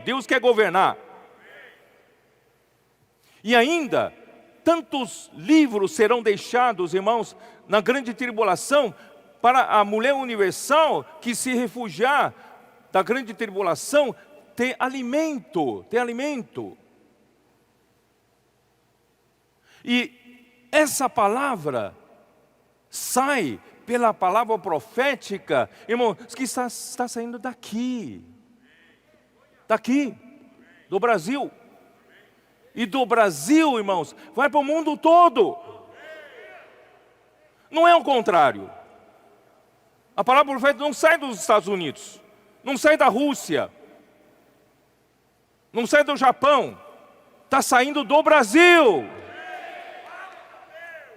Deus quer governar. E ainda, tantos livros serão deixados, irmãos, na grande tribulação, para a mulher universal que se refugiar da grande tribulação, ter alimento. E essa palavra sai pela palavra profética, irmão, que está saindo daqui, do Brasil. E do Brasil, irmãos, vai para o mundo todo. Não é o contrário. A palavra profética não sai dos Estados Unidos, não sai da Rússia, não sai do Japão, está saindo do Brasil,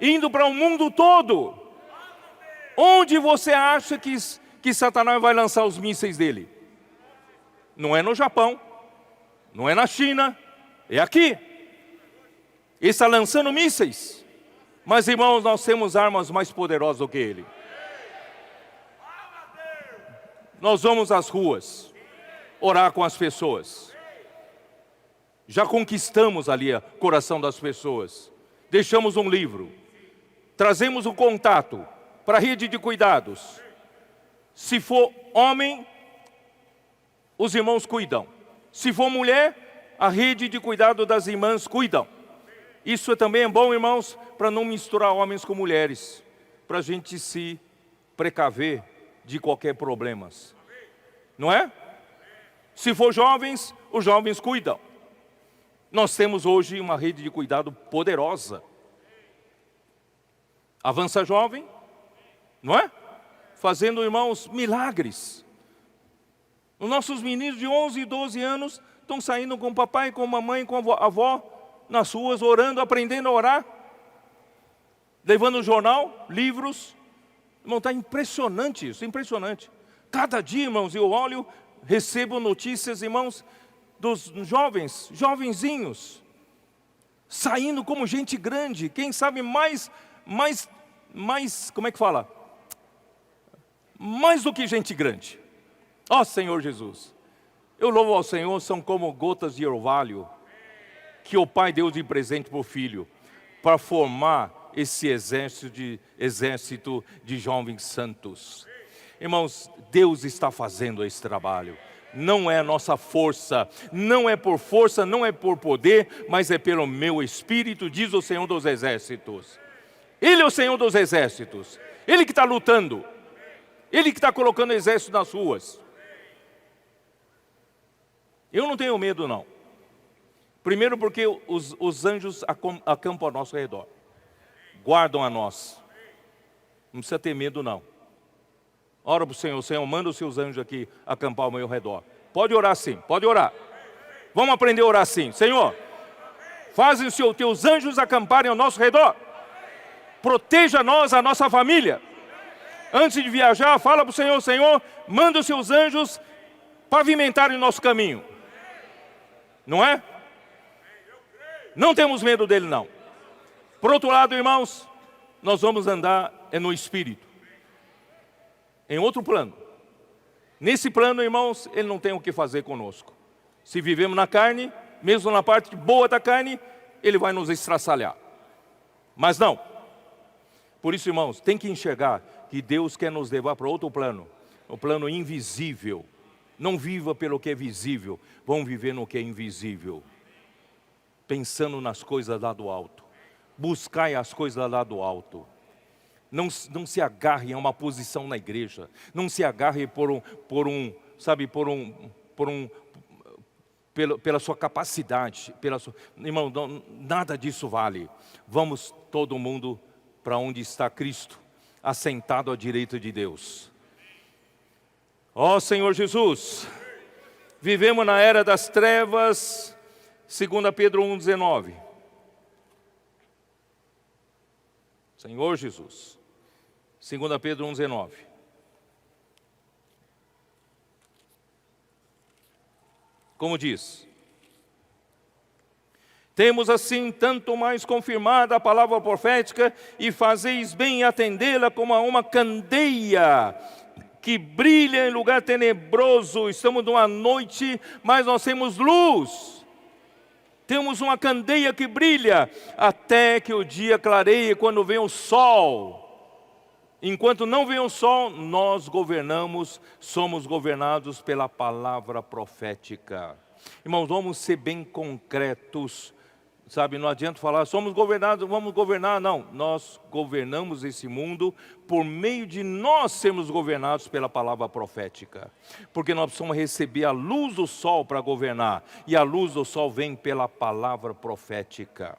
indo para o mundo todo. Onde você acha que Satanás vai lançar os mísseis dele? Não é no Japão, não é na China, é aqui. Ele está lançando mísseis. Mas, irmãos, nós temos armas mais poderosas do que ele. Nós vamos às ruas, orar com as pessoas. Já conquistamos ali o coração das pessoas. Deixamos um livro. Trazemos o contato para a rede de cuidados. Se for homem, os irmãos cuidam. Se for mulher, a rede de cuidado das irmãs cuidam. Isso também é bom, irmãos, para não misturar homens com mulheres, para a gente se precaver de qualquer problema. Não é? Se for jovens, os jovens cuidam. Nós temos hoje uma rede de cuidado poderosa. Avança Jovem, não é? Fazendo, irmãos, milagres. Os nossos meninos de 11 e 12 anos estão saindo com o papai, com a mamãe, com a avó, nas ruas, orando, aprendendo a orar, levando jornal, livros. Irmão, está impressionante isso, impressionante. Cada dia, irmãos, eu olho, recebo notícias, irmãos, dos jovens, jovenzinhos, saindo como gente grande, quem sabe mais, como é que fala? Mais do que gente grande. Ó Senhor Jesus, eu louvo ao Senhor, são como gotas de orvalho, que o Pai deu de presente para o Filho, para formar esse exército de jovens santos. Irmãos, Deus está fazendo esse trabalho. Não é a nossa força, não é por força, não é por poder, mas é pelo meu Espírito, diz o Senhor dos Exércitos. Ele é o Senhor dos Exércitos. Ele que está lutando. Ele que está colocando exército nas ruas. Eu não tenho medo, não. Primeiro porque os anjos acampam ao nosso redor. Guardam a nós. Não precisa ter medo, não. Ora para o Senhor, Senhor, manda os seus anjos aqui acampar ao meu redor. Pode orar sim, pode orar. Vamos aprender a orar sim. Senhor, fazem os teus anjos acamparem ao nosso redor. Proteja nós, a nossa família. Antes de viajar, fala para o Senhor, Senhor, manda os seus anjos pavimentarem o nosso caminho. Não é? Não temos medo dele, não. Por outro lado, irmãos, nós vamos andar no Espírito. Em outro plano. Nesse plano, irmãos, ele não tem o que fazer conosco. Se vivemos na carne, mesmo na parte boa da carne, ele vai nos estraçalhar. Mas não. Por isso, irmãos, tem que enxergar que Deus quer nos levar para outro plano. O plano invisível. Não viva pelo que é visível, vamos viver no que é invisível. Pensando nas coisas lá do alto. Buscai as coisas lá do alto. Não se agarre a uma posição na igreja. Não se agarre pela sua capacidade. Irmão, nada disso vale. Vamos todo mundo para onde está Cristo, assentado à direita de Deus. Ó Senhor Jesus, vivemos na era das trevas, 2 Pedro 1,19. Senhor Jesus, 2 Pedro 1,19. Como diz? Temos assim tanto mais confirmada a palavra profética e fazeis bem em atendê-la como a uma candeia que brilha em lugar tenebroso. Estamos numa noite, mas nós temos luz. Temos uma candeia que brilha até que o dia clareie quando vem o sol. Enquanto não vem o sol, nós governamos, somos governados pela palavra profética. Irmãos, vamos ser bem concretos Sabe, não adianta falar, somos governados, vamos governar. Não, nós governamos esse mundo por meio de nós sermos governados pela palavra profética. Porque nós precisamos receber a luz do sol para governar. E a luz do sol vem pela palavra profética.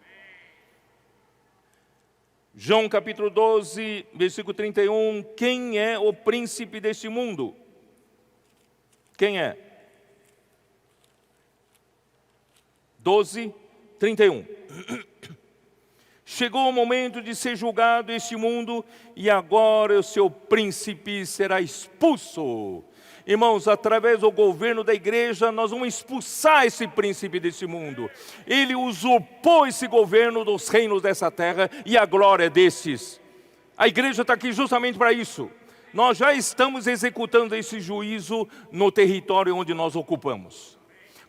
João capítulo 12, versículo 31. Quem é o príncipe deste mundo? Quem é? 12, 31. Chegou o momento de ser julgado este mundo e agora o seu príncipe será expulso. Irmãos, através do governo da igreja, nós vamos expulsar esse príncipe desse mundo. Ele usurpou esse governo dos reinos dessa terra e a glória desses. A igreja está aqui justamente para isso. Nós já estamos executando esse juízo no território onde nós ocupamos.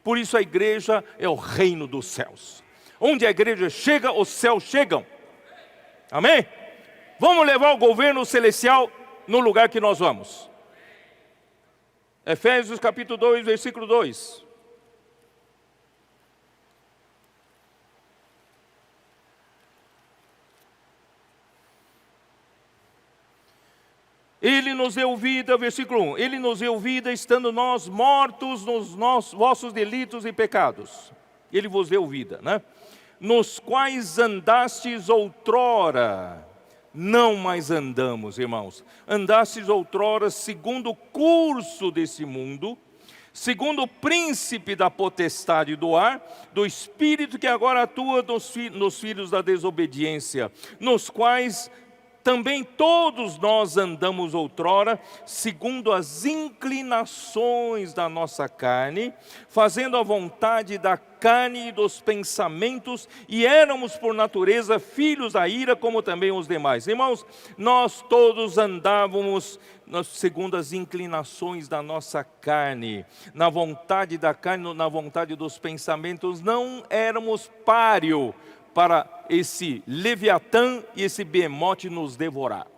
Por isso a igreja é o reino dos céus. Onde a igreja chega, os céus chegam. Amém? Vamos levar o governo celestial no lugar que nós vamos. Efésios capítulo 2, versículo 2. Ele nos deu vida, versículo 1. Ele nos deu vida estando nós mortos nos vossos delitos e pecados. Ele vos deu vida, né? Nos quais andastes outrora. Não mais andamos, irmãos. Andastes outrora segundo o curso desse mundo, segundo o príncipe da potestade do ar, do espírito que agora atua nos filhos da desobediência, nos quais também todos nós andamos outrora, segundo as inclinações da nossa carne, fazendo a vontade da carne e dos pensamentos, e éramos por natureza filhos da ira, como também os demais. Irmãos, nós todos andávamos segundo as inclinações da nossa carne, na vontade da carne, na vontade dos pensamentos, não éramos páreo para esse Leviatã e esse Behemote nos devorar.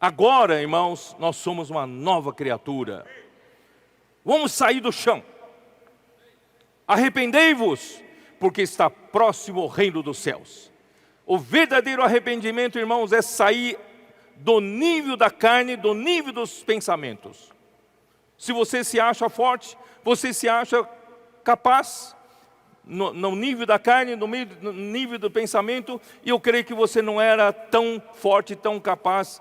Agora, irmãos, nós somos uma nova criatura. Vamos sair do chão. Arrependei-vos, porque está próximo o reino dos céus. O verdadeiro arrependimento, irmãos, é sair do nível da carne, do nível dos pensamentos. Se você se acha forte, você se acha capaz, no nível da carne, no nível do pensamento, e eu creio que você não era tão forte, tão capaz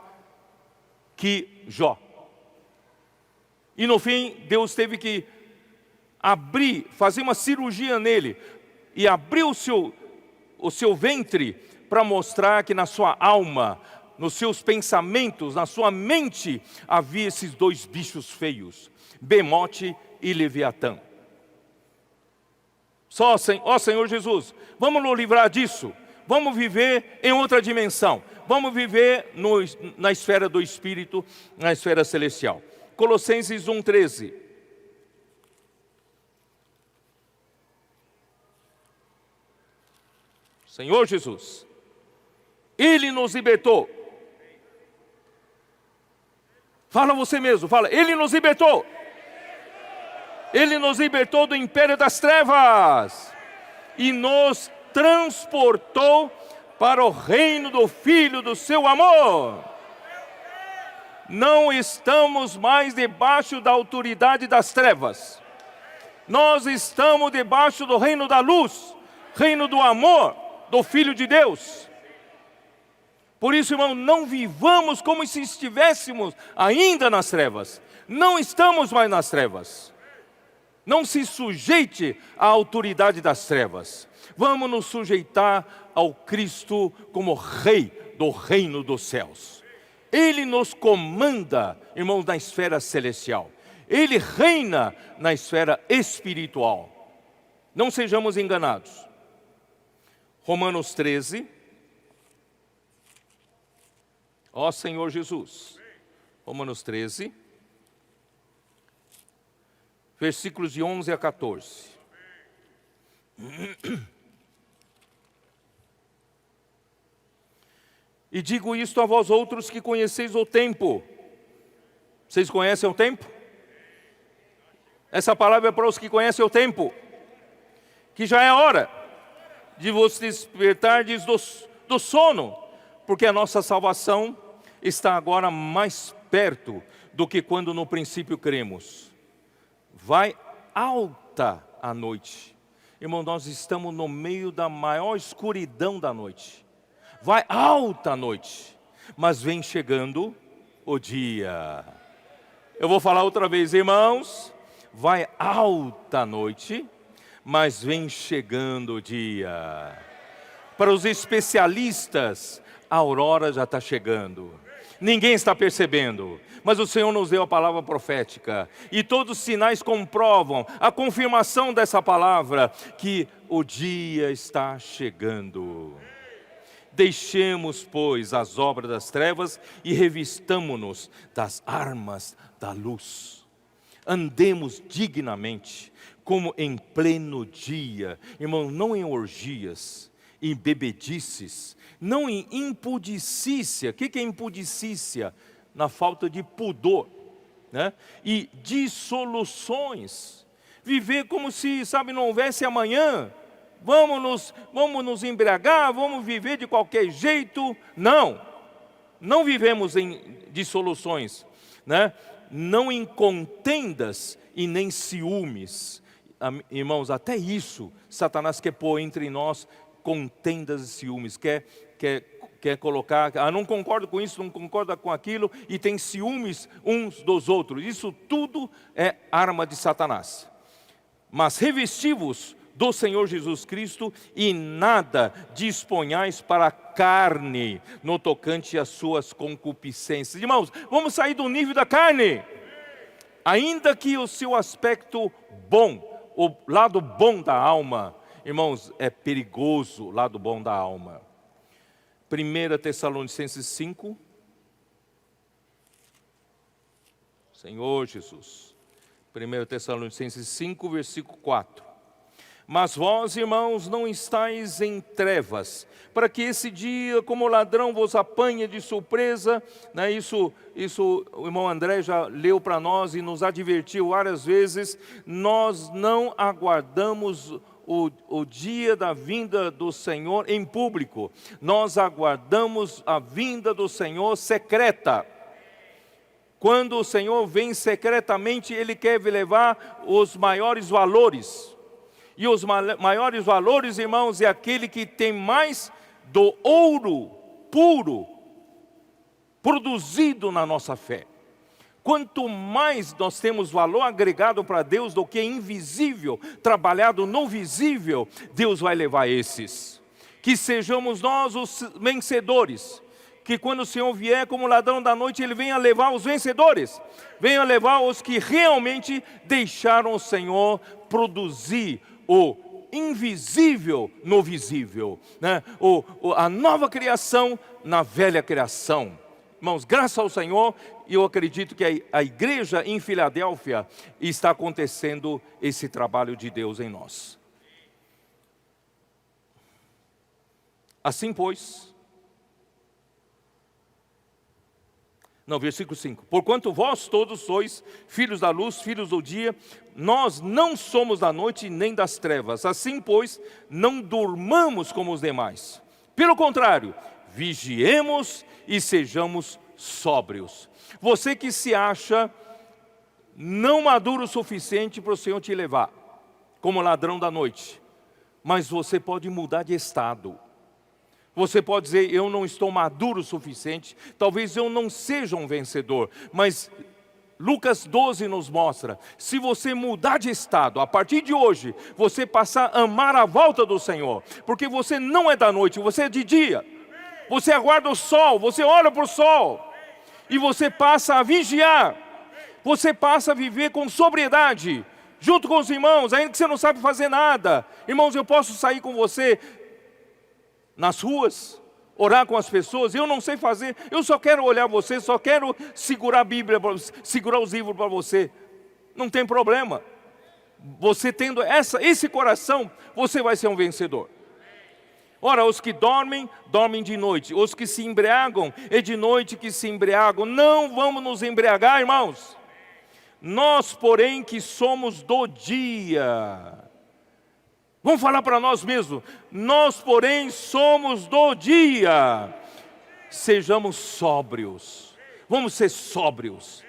que Jó. E no fim, Deus teve que abrir, fazer uma cirurgia nele, e abrir o seu ventre, para mostrar que na sua alma, nos seus pensamentos, na sua mente, havia esses dois bichos feios, Behemote e Leviatã. Ó Senhor Jesus, vamos nos livrar disso, vamos viver em outra dimensão, vamos viver na esfera do Espírito, na esfera celestial. Colossenses 1,13. Senhor Jesus, Ele nos libertou. Fala você mesmo, fala, Ele nos libertou. Ele nos libertou do império das trevas e nos transportou para o reino do Filho do seu amor. Não estamos mais debaixo da autoridade das trevas. Nós estamos debaixo do reino da luz, reino do amor, do Filho de Deus. Por isso, irmão, não vivamos como se estivéssemos ainda nas trevas. Não estamos mais nas trevas. Não se sujeite à autoridade das trevas. Vamos nos sujeitar ao Cristo como Rei do reino dos céus. Ele nos comanda, irmãos, na esfera celestial. Ele reina na esfera espiritual. Não sejamos enganados. Romanos 13. Ó Senhor Jesus. Romanos 13. Versículos de 11 a 14. E digo isto a vós outros que conheceis o tempo. Vocês conhecem o tempo? Essa palavra é para os que conhecem o tempo. que já é hora de você despertar do sono, porque a nossa salvação está agora mais perto do que quando no princípio cremos. Vai alta a noite. Irmão, nós estamos no meio da maior escuridão da noite. Vai alta a noite, mas vem chegando o dia. Eu vou falar outra vez, irmãos. Vai alta a noite, mas vem chegando o dia. Para os especialistas, a aurora já está chegando. Ninguém está percebendo, mas o Senhor nos deu a palavra profética. E todos os sinais comprovam a confirmação dessa palavra, que o dia está chegando. Deixemos, pois, as obras das trevas e revistamo-nos das armas da luz. Andemos dignamente, como em pleno dia. Irmão, não em orgias, em bebedices, não em impudicícia. O que é impudicícia? Na falta de pudor, né? E dissoluções. Viver como se, não houvesse amanhã. Vamos nos embriagar, vamos viver de qualquer jeito. Não vivemos em dissoluções, né? Não em contendas e nem ciúmes. Irmãos, até isso Satanás quer pôr entre nós, contendas e ciúmes. Quer colocar, não concordo com isso, não concorda com aquilo, e tem ciúmes uns dos outros. Isso tudo é arma de Satanás. Mas revesti-vos do Senhor Jesus Cristo, e nada disponhais para a carne, no tocante às suas concupiscências. Irmãos, vamos sair do nível da carne. Ainda que o seu aspecto bom, o lado bom da alma, irmãos, é perigoso o lado bom da alma. 1 Tessalonicenses 5. Senhor Jesus. 1 Tessalonicenses 5, versículo 4. Mas vós, irmãos, não estáis em trevas, para que esse dia, como ladrão, vos apanhe de surpresa, né? Isso o irmão André já leu para nós e nos advertiu várias vezes. Nós não aguardamos o dia da vinda do Senhor em público, nós aguardamos a vinda do Senhor secreta. Quando o Senhor vem secretamente, Ele quer levar os maiores valores. E os maiores valores, irmãos, é aquele que tem mais do ouro puro produzido na nossa fé. Quanto mais nós temos valor agregado para Deus do que invisível, trabalhado no visível, Deus vai levar esses. Que sejamos nós os vencedores. Que quando o Senhor vier como ladrão da noite, Ele venha levar os vencedores. Venha levar os que realmente deixaram o Senhor produzir o invisível no visível, né? A nova criação na velha criação. Irmãos, graças ao Senhor, eu acredito que a igreja em Filadélfia está acontecendo esse trabalho de Deus em nós. Assim, pois, versículo 5. Porquanto vós todos sois filhos da luz, filhos do dia, nós não somos da noite nem das trevas. Assim, pois, não durmamos como os demais. Pelo contrário, vigiemos e sejamos sóbrios. Você que se acha não maduro o suficiente para o Senhor te levar, como ladrão da noite, mas você pode mudar de estado. Você pode dizer, eu não estou maduro o suficiente, talvez eu não seja um vencedor, mas Lucas 12 nos mostra, se você mudar de estado, a partir de hoje, você passar a amar a volta do Senhor, porque você não é da noite, você é de dia, você aguarda o sol, você olha para o sol, e você passa a vigiar, você passa a viver com sobriedade, junto com os irmãos, ainda que você não sabe fazer nada. Irmãos, eu posso sair com você nas ruas, orar com as pessoas, eu não sei fazer, eu só quero olhar você, só quero segurar a Bíblia, segurar os livros para você. Não tem problema. Você tendo esse coração, você vai ser um vencedor. Ora, os que dormem, dormem de noite. Os que se embriagam, é de noite que se embriagam. Não vamos nos embriagar, irmãos. Nós, porém, que somos do dia, Vamos falar para nós mesmos: nós, porém, somos do dia. Sejamos sóbrios. Vamos ser sóbrios,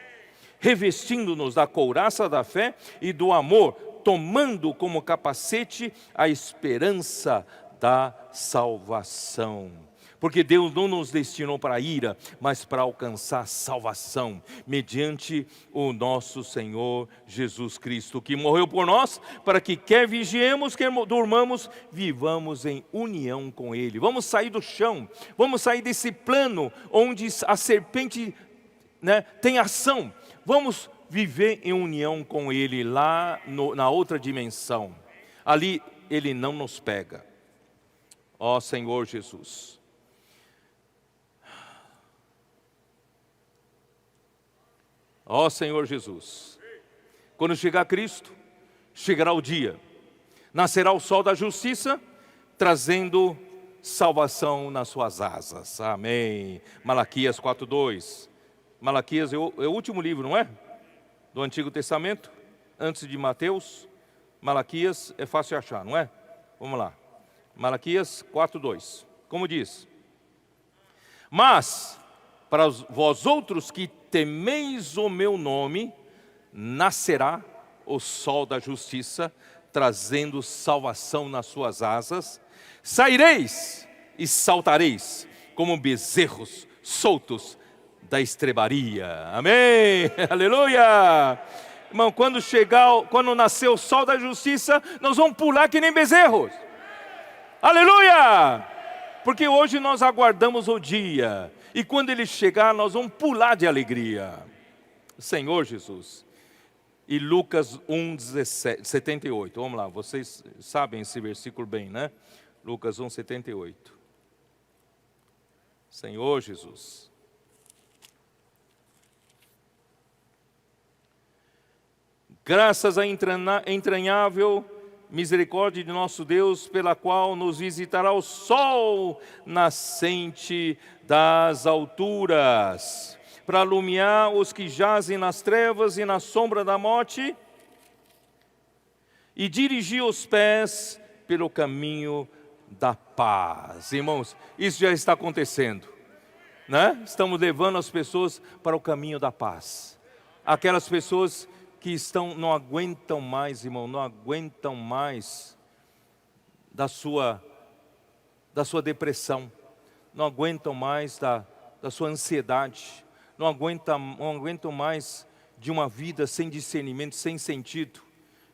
revestindo-nos da couraça da fé e do amor, tomando como capacete a esperança da salvação. Porque Deus não nos destinou para a ira, mas para alcançar salvação, mediante o nosso Senhor Jesus Cristo, que morreu por nós, para que quer vigiemos, quer durmamos, vivamos em união com Ele. Vamos sair do chão, vamos sair desse plano onde a serpente, né, tem ação. Vamos viver em união com Ele lá na outra dimensão. Ali Ele não nos pega. Ó Senhor Jesus. Ó Senhor Jesus, quando chegar Cristo, chegará o dia, nascerá o sol da justiça, trazendo salvação nas suas asas. Amém. Malaquias 4:2. Malaquias é o último livro, não é? Do Antigo Testamento, antes de Mateus. Malaquias é fácil achar, não é? Vamos lá. Malaquias 4:2. Como diz? Mas para vós outros que temeis o meu nome, nascerá o sol da justiça, trazendo salvação nas suas asas. Saireis e saltareis como bezerros soltos da estrebaria. Amém, aleluia. Irmão, quando nascer o sol da justiça, nós vamos pular que nem bezerros. Aleluia. Porque hoje nós aguardamos o dia, e quando ele chegar, nós vamos pular de alegria. Senhor Jesus. E Lucas 1:78. Vamos lá, vocês sabem esse versículo bem, né? Lucas 1:78. Senhor Jesus. Graças à entranhável misericórdia de nosso Deus, pela qual nos visitará o sol nascente das alturas, para iluminar os que jazem nas trevas e na sombra da morte, e dirigir os pés pelo caminho da paz. Irmãos, isso já está acontecendo, né? Estamos levando as pessoas para o caminho da paz. Aquelas pessoas que não aguentam mais, irmão, não aguentam mais da sua depressão, não aguentam mais da sua ansiedade, não aguentam mais de uma vida sem discernimento, sem sentido.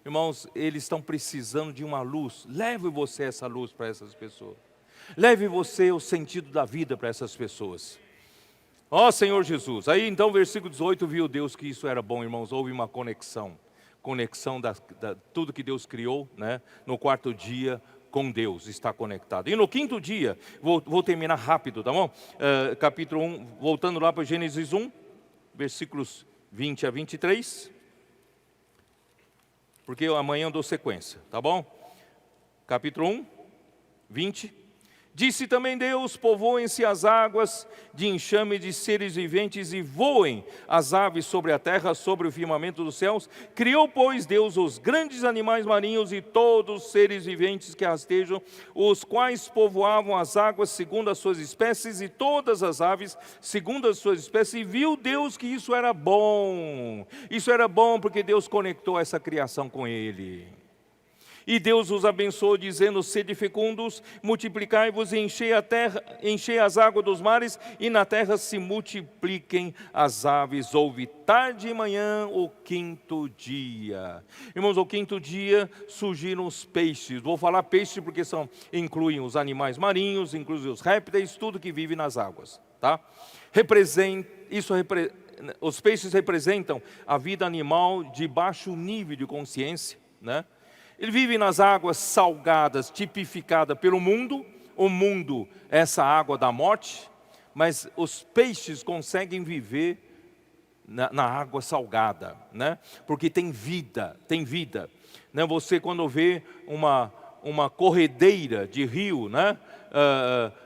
Irmãos, eles estão precisando de uma luz. Leve você essa luz para essas pessoas. Leve você o sentido da vida para essas pessoas. Ó Senhor Jesus. Aí então, versículo 18, viu Deus que isso era bom, irmãos. Houve uma conexão da tudo que Deus criou, né? No quarto dia, com Deus está conectado. E no quinto dia, vou terminar rápido, tá bom? Capítulo 1, voltando lá para Gênesis 1, versículos 20 a 23. Porque amanhã eu dou sequência, tá bom? Capítulo 1, 20. Disse também Deus: povoem-se as águas de enxame de seres viventes e voem as aves sobre a terra, sobre o firmamento dos céus. Criou, pois, Deus os grandes animais marinhos e todos os seres viventes que rastejam, os quais povoavam as águas segundo as suas espécies, e todas as aves segundo as suas espécies. E viu Deus que isso era bom. Isso era bom porque Deus conectou essa criação com Ele. E Deus os abençoou, dizendo: sede fecundos, multiplicai-vos e enchei a terra, enchei as águas dos mares, e na terra se multipliquem as aves. Houve tarde e manhã o quinto dia. Irmãos, o quinto dia surgiram os peixes. Vou falar peixe porque incluem os animais marinhos, incluem os répteis, tudo que vive nas águas, tá? Os peixes representam a vida animal de baixo nível de consciência, né? Ele vive nas águas salgadas, tipificada pelo mundo. O mundo é essa água da morte, mas os peixes conseguem viver na água salgada, né? Porque tem vida, né? Você quando vê uma corredeira de rio, né?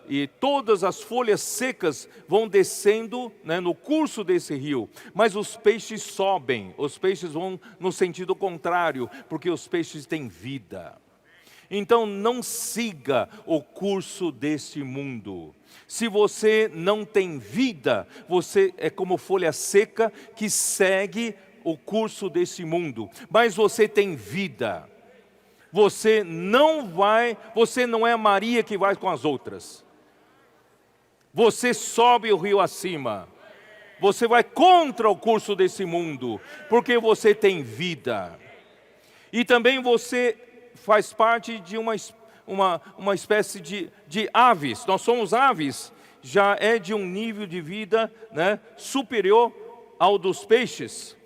E todas as folhas secas vão descendo, né, no curso desse rio, mas os peixes sobem, os peixes vão no sentido contrário, porque os peixes têm vida. Então não siga o curso deste mundo. Se você não tem vida, você é como folha seca que segue o curso desse mundo. Mas você tem vida. Você não é Maria que vai com as outras. Você sobe o rio acima. Você vai contra o curso desse mundo, porque você tem vida. E também você faz parte de uma espécie de aves. Nós somos aves, já é de um nível de vida, né, superior ao dos peixes.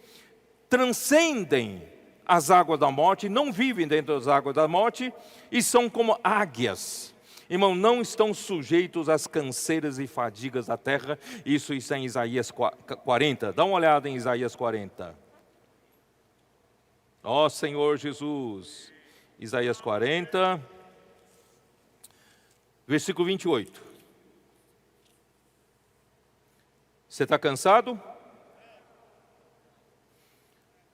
Transcendem as águas da morte, não vivem dentro das águas da morte e são como águias. Irmão, não estão sujeitos às canseiras e fadigas da terra. Isso está em Isaías 40. Dá uma olhada em Isaías 40. Ó Senhor Jesus. Isaías 40, versículo 28. Você está cansado?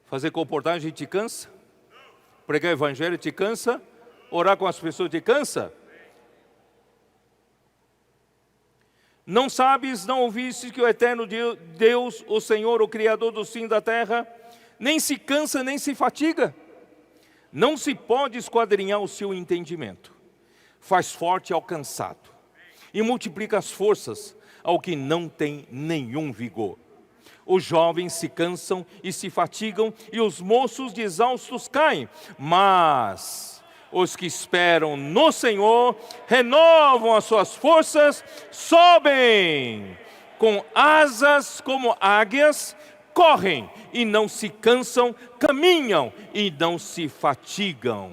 Fazer comportagem te cansa? Pregar evangelho te cansa? Orar com as pessoas te cansa? Não sabes, não ouviste que o eterno Deus, o Senhor, o Criador do céu e da terra, nem se cansa, nem se fatiga? Não se pode esquadrinhar o seu entendimento. Faz forte ao cansado e multiplica as forças ao que não tem nenhum vigor. Os jovens se cansam e se fatigam, e os moços de exaustos caem. Mas os que esperam no Senhor renovam as suas forças, sobem com asas como águias, correm e não se cansam, caminham e não se fatigam.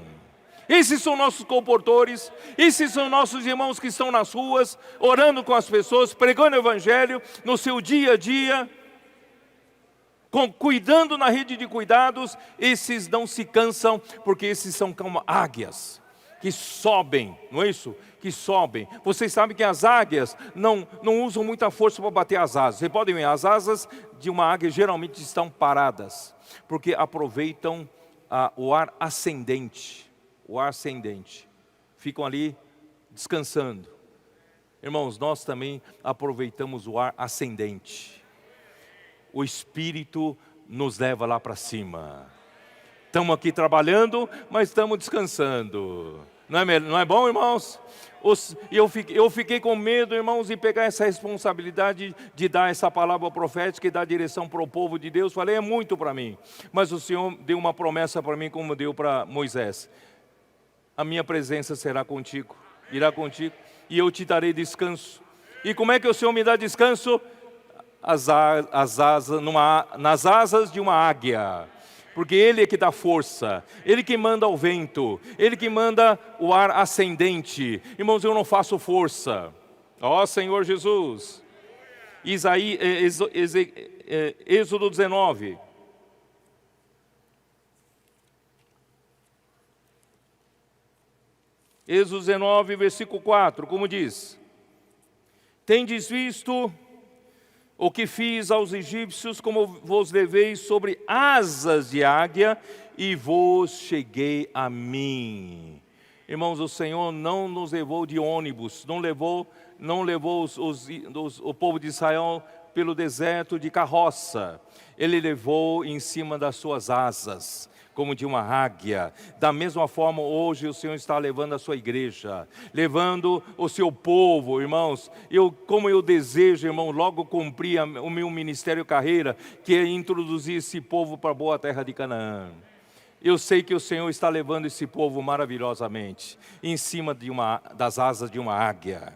Esses são nossos comportores, esses são nossos irmãos que estão nas ruas, orando com as pessoas, pregando o evangelho no seu dia a dia, cuidando na rede de cuidados. Esses não se cansam, porque esses são como águias, que sobem, não é isso? Que sobem. Vocês sabem que as águias não usam muita força para bater as asas. Vocês podem ver, as asas de uma águia geralmente estão paradas, porque aproveitam o ar ascendente. O ar ascendente. Ficam ali descansando. Irmãos, nós também aproveitamos o ar ascendente. O Espírito nos leva lá para cima. Estamos aqui trabalhando, mas estamos descansando. Não é bom, irmãos? Eu fiquei com medo, irmãos, de pegar essa responsabilidade de dar essa palavra profética e dar direção para o povo de Deus. Falei, é muito para mim. Mas o Senhor deu uma promessa para mim, como deu para Moisés. A minha presença será contigo, irá contigo, e eu te darei descanso. E como é que o Senhor me dá descanso? Nas asas de uma águia. Porque Ele é que dá força, Ele que manda o vento, Ele que manda o ar ascendente. Irmãos, eu não faço força. Ó Senhor Jesus. Êxodo 19. Êxodo 19, versículo 4, como diz: tendes visto o que fiz aos egípcios, como vos levei sobre asas de águia, e vos cheguei a mim. Irmãos, o Senhor não nos levou de ônibus, não levou o povo de Israel pelo deserto de carroça. Ele levou em cima das suas asas, como de uma águia. Da mesma forma, hoje o Senhor está levando a sua igreja, levando o seu povo, irmãos. Como eu desejo, irmão, logo cumprir o meu ministério carreira, que é introduzir esse povo para a boa terra de Canaã. Eu sei que o Senhor está levando esse povo maravilhosamente, em cima das asas de uma águia.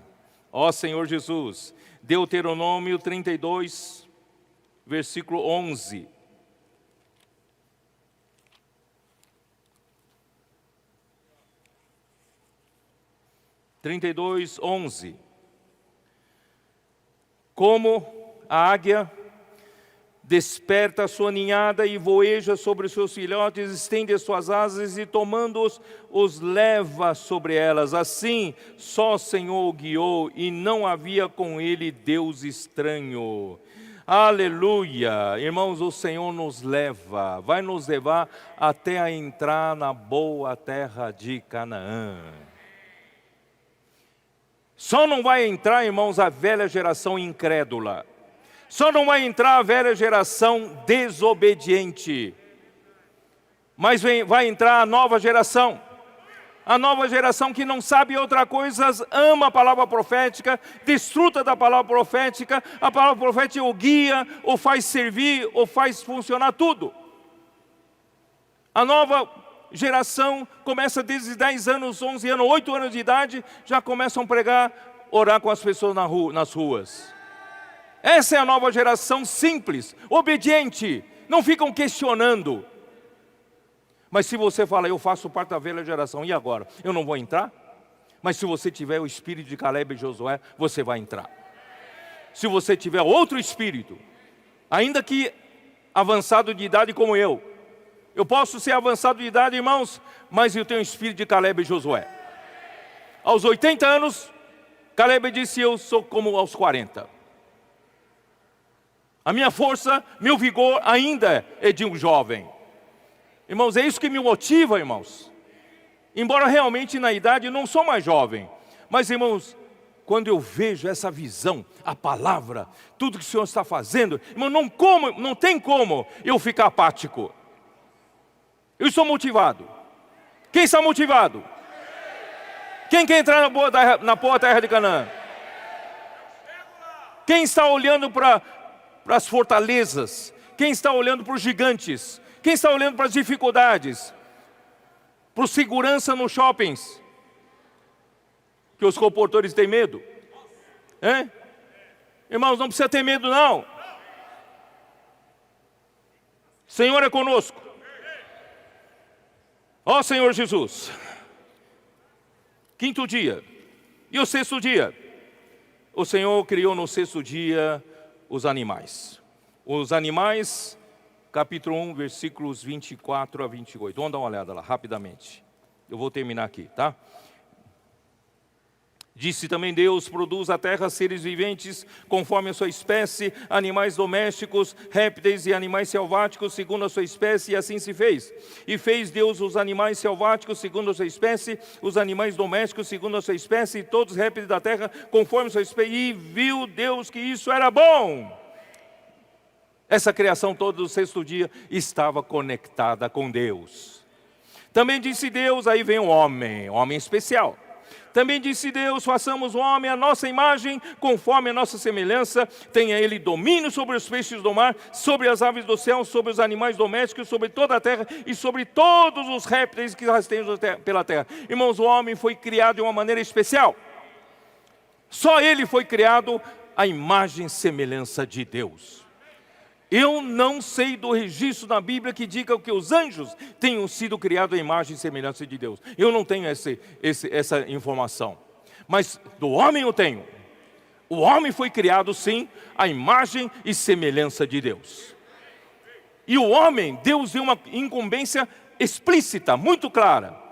Ó Senhor Jesus. Deuteronômio 32, versículo 11. Como a águia desperta a sua ninhada e voeja sobre os seus filhotes, estende as suas asas e tomando-os, os leva sobre elas. Assim, só o Senhor o guiou e não havia com ele Deus estranho. Aleluia! Irmãos, o Senhor nos leva, vai nos levar até a entrar na boa terra de Canaã. Só não vai entrar, irmãos, a velha geração incrédula. Só não vai entrar a velha geração desobediente. Mas vai entrar a nova geração. A nova geração que não sabe outra coisa, ama a palavra profética, desfruta da palavra profética. A palavra profética o guia, o faz servir, o faz funcionar tudo. A nova geração começa desde 10 anos, 11 anos, 8 anos de idade, já começam a pregar, orar com as pessoas nas ruas. Essa é a nova geração simples, obediente, não ficam questionando. Mas se você fala, eu faço parte da velha geração, e agora? Eu não vou entrar? Mas se você tiver o espírito de Caleb e Josué, você vai entrar. Se você tiver outro espírito, ainda que avançado de idade como eu posso ser avançado de idade, irmãos, mas eu tenho o espírito de Caleb e Josué. Aos 80 anos, Caleb disse, eu sou como aos 40. A minha força, meu vigor ainda é de um jovem. Irmãos, é isso que me motiva, irmãos. Embora realmente na idade eu não sou mais jovem. Mas, irmãos, quando eu vejo essa visão, a palavra, tudo que o Senhor está fazendo, irmão, não tem como eu ficar apático. Eu estou motivado. Quem está motivado? Quem quer entrar na boa terra de Canaã? Quem está olhando para as fortalezas? Quem está olhando para os gigantes? Quem está olhando para as dificuldades? Para o segurança nos shoppings? Que os comportores têm medo? Irmãos, não precisa ter medo não. Senhor é conosco. Ó Senhor Jesus. Quinto dia. E o sexto dia? O Senhor criou no sexto dia os animais. Os animais... Capítulo 1, versículos 24 a 28. Vamos dar uma olhada lá, rapidamente. Eu vou terminar aqui, tá? Disse também Deus, produz a terra seres viventes, conforme a sua espécie, animais domésticos, répteis e animais selváticos, segundo a sua espécie, e assim se fez. E fez Deus os animais selváticos, segundo a sua espécie, os animais domésticos, segundo a sua espécie, e todos os répteis da terra, conforme a sua espécie. E viu Deus que isso era bom. Essa criação toda do sexto dia estava conectada com Deus. Também disse Deus, aí vem o homem especial. Também disse Deus, façamos o homem à nossa imagem, conforme a nossa semelhança, tenha ele domínio sobre os peixes do mar, sobre as aves do céu, sobre os animais domésticos, sobre toda a terra e sobre todos os répteis que rastejam pela terra. Irmãos, o homem foi criado de uma maneira especial. Só ele foi criado à imagem e semelhança de Deus. Eu não sei do registro na Bíblia que diga que os anjos tenham sido criados à imagem e semelhança de Deus. Eu não tenho essa informação. Mas do homem eu tenho. O homem foi criado sim à imagem e semelhança de Deus. E o homem, Deus deu uma incumbência explícita, muito clara,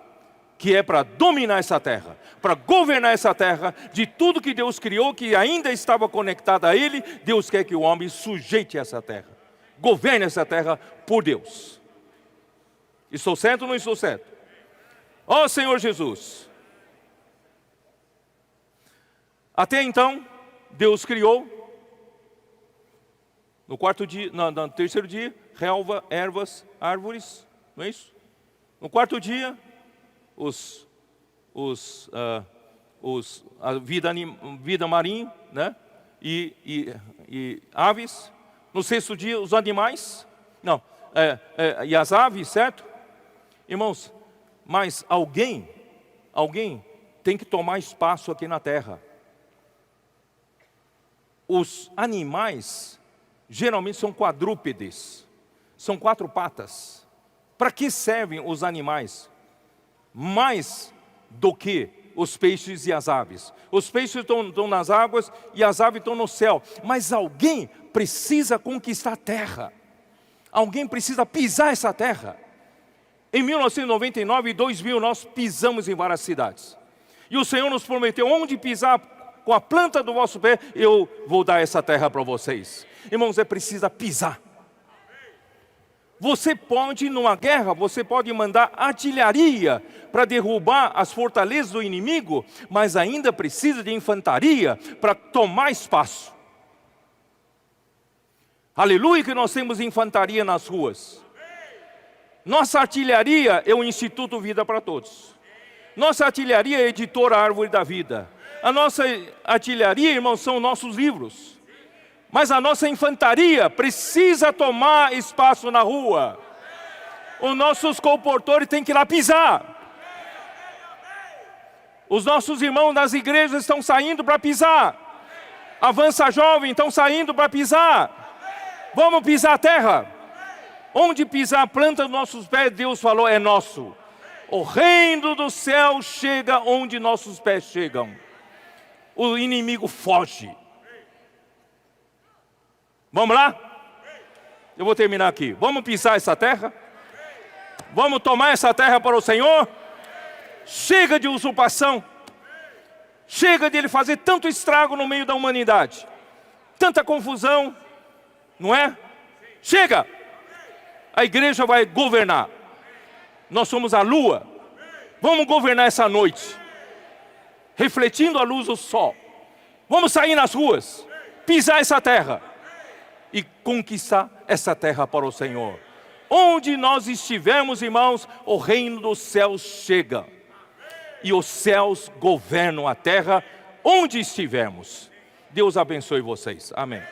que é para dominar essa terra, para governar essa terra, de tudo que Deus criou, que ainda estava conectado a Ele, Deus quer que o homem sujeite essa terra, governe essa terra por Deus. Estou certo ou não estou certo? Ó Senhor Jesus. Até então, Deus criou, no quarto dia, no terceiro dia, relva, ervas, árvores, não é isso? No quarto dia, a vida marinha, né? E aves. No sexto dia, os animais. E as aves, certo? Irmãos, mas alguém tem que tomar espaço aqui na terra. Os animais geralmente são quadrúpedes, são 4 patas. Para que servem os animais? Mais do que os peixes e as aves. Os peixes estão nas águas e as aves estão no céu. Mas alguém precisa conquistar a terra. Alguém precisa pisar essa terra. Em 1999 e 2000 nós pisamos em várias cidades. E o Senhor nos prometeu onde pisar com a planta do vosso pé, eu vou dar essa terra para vocês. Irmãos, é preciso pisar. Você pode, numa guerra, você pode mandar artilharia para derrubar as fortalezas do inimigo, mas ainda precisa de infantaria para tomar espaço. Aleluia que nós temos infantaria nas ruas. Nossa artilharia é o Instituto Vida para Todos. Nossa artilharia é a editora Árvore da Vida. A nossa artilharia, irmãos, são nossos livros. Mas a nossa infantaria precisa tomar espaço na rua. Os nossos comportores têm que ir lá pisar. Os nossos irmãos das igrejas estão saindo para pisar. Avança Jovem estão saindo para pisar. Vamos pisar a terra. Onde pisar a planta dos nossos pés, Deus falou, é nosso. O reino do céu chega onde nossos pés chegam. O inimigo foge. Vamos lá? Eu vou terminar aqui. Vamos pisar essa terra? Vamos tomar essa terra para o Senhor? Chega de usurpação. Chega de ele fazer tanto estrago no meio da humanidade. Tanta confusão. Não é? Chega! A igreja vai governar. Nós somos a lua. Vamos governar essa noite. Refletindo a luz do sol. Vamos sair nas ruas. Pisar essa terra. E conquistar essa terra para o Senhor. Onde nós estivermos, irmãos, o reino dos céus chega. E os céus governam a terra onde estivermos. Deus abençoe vocês. Amém.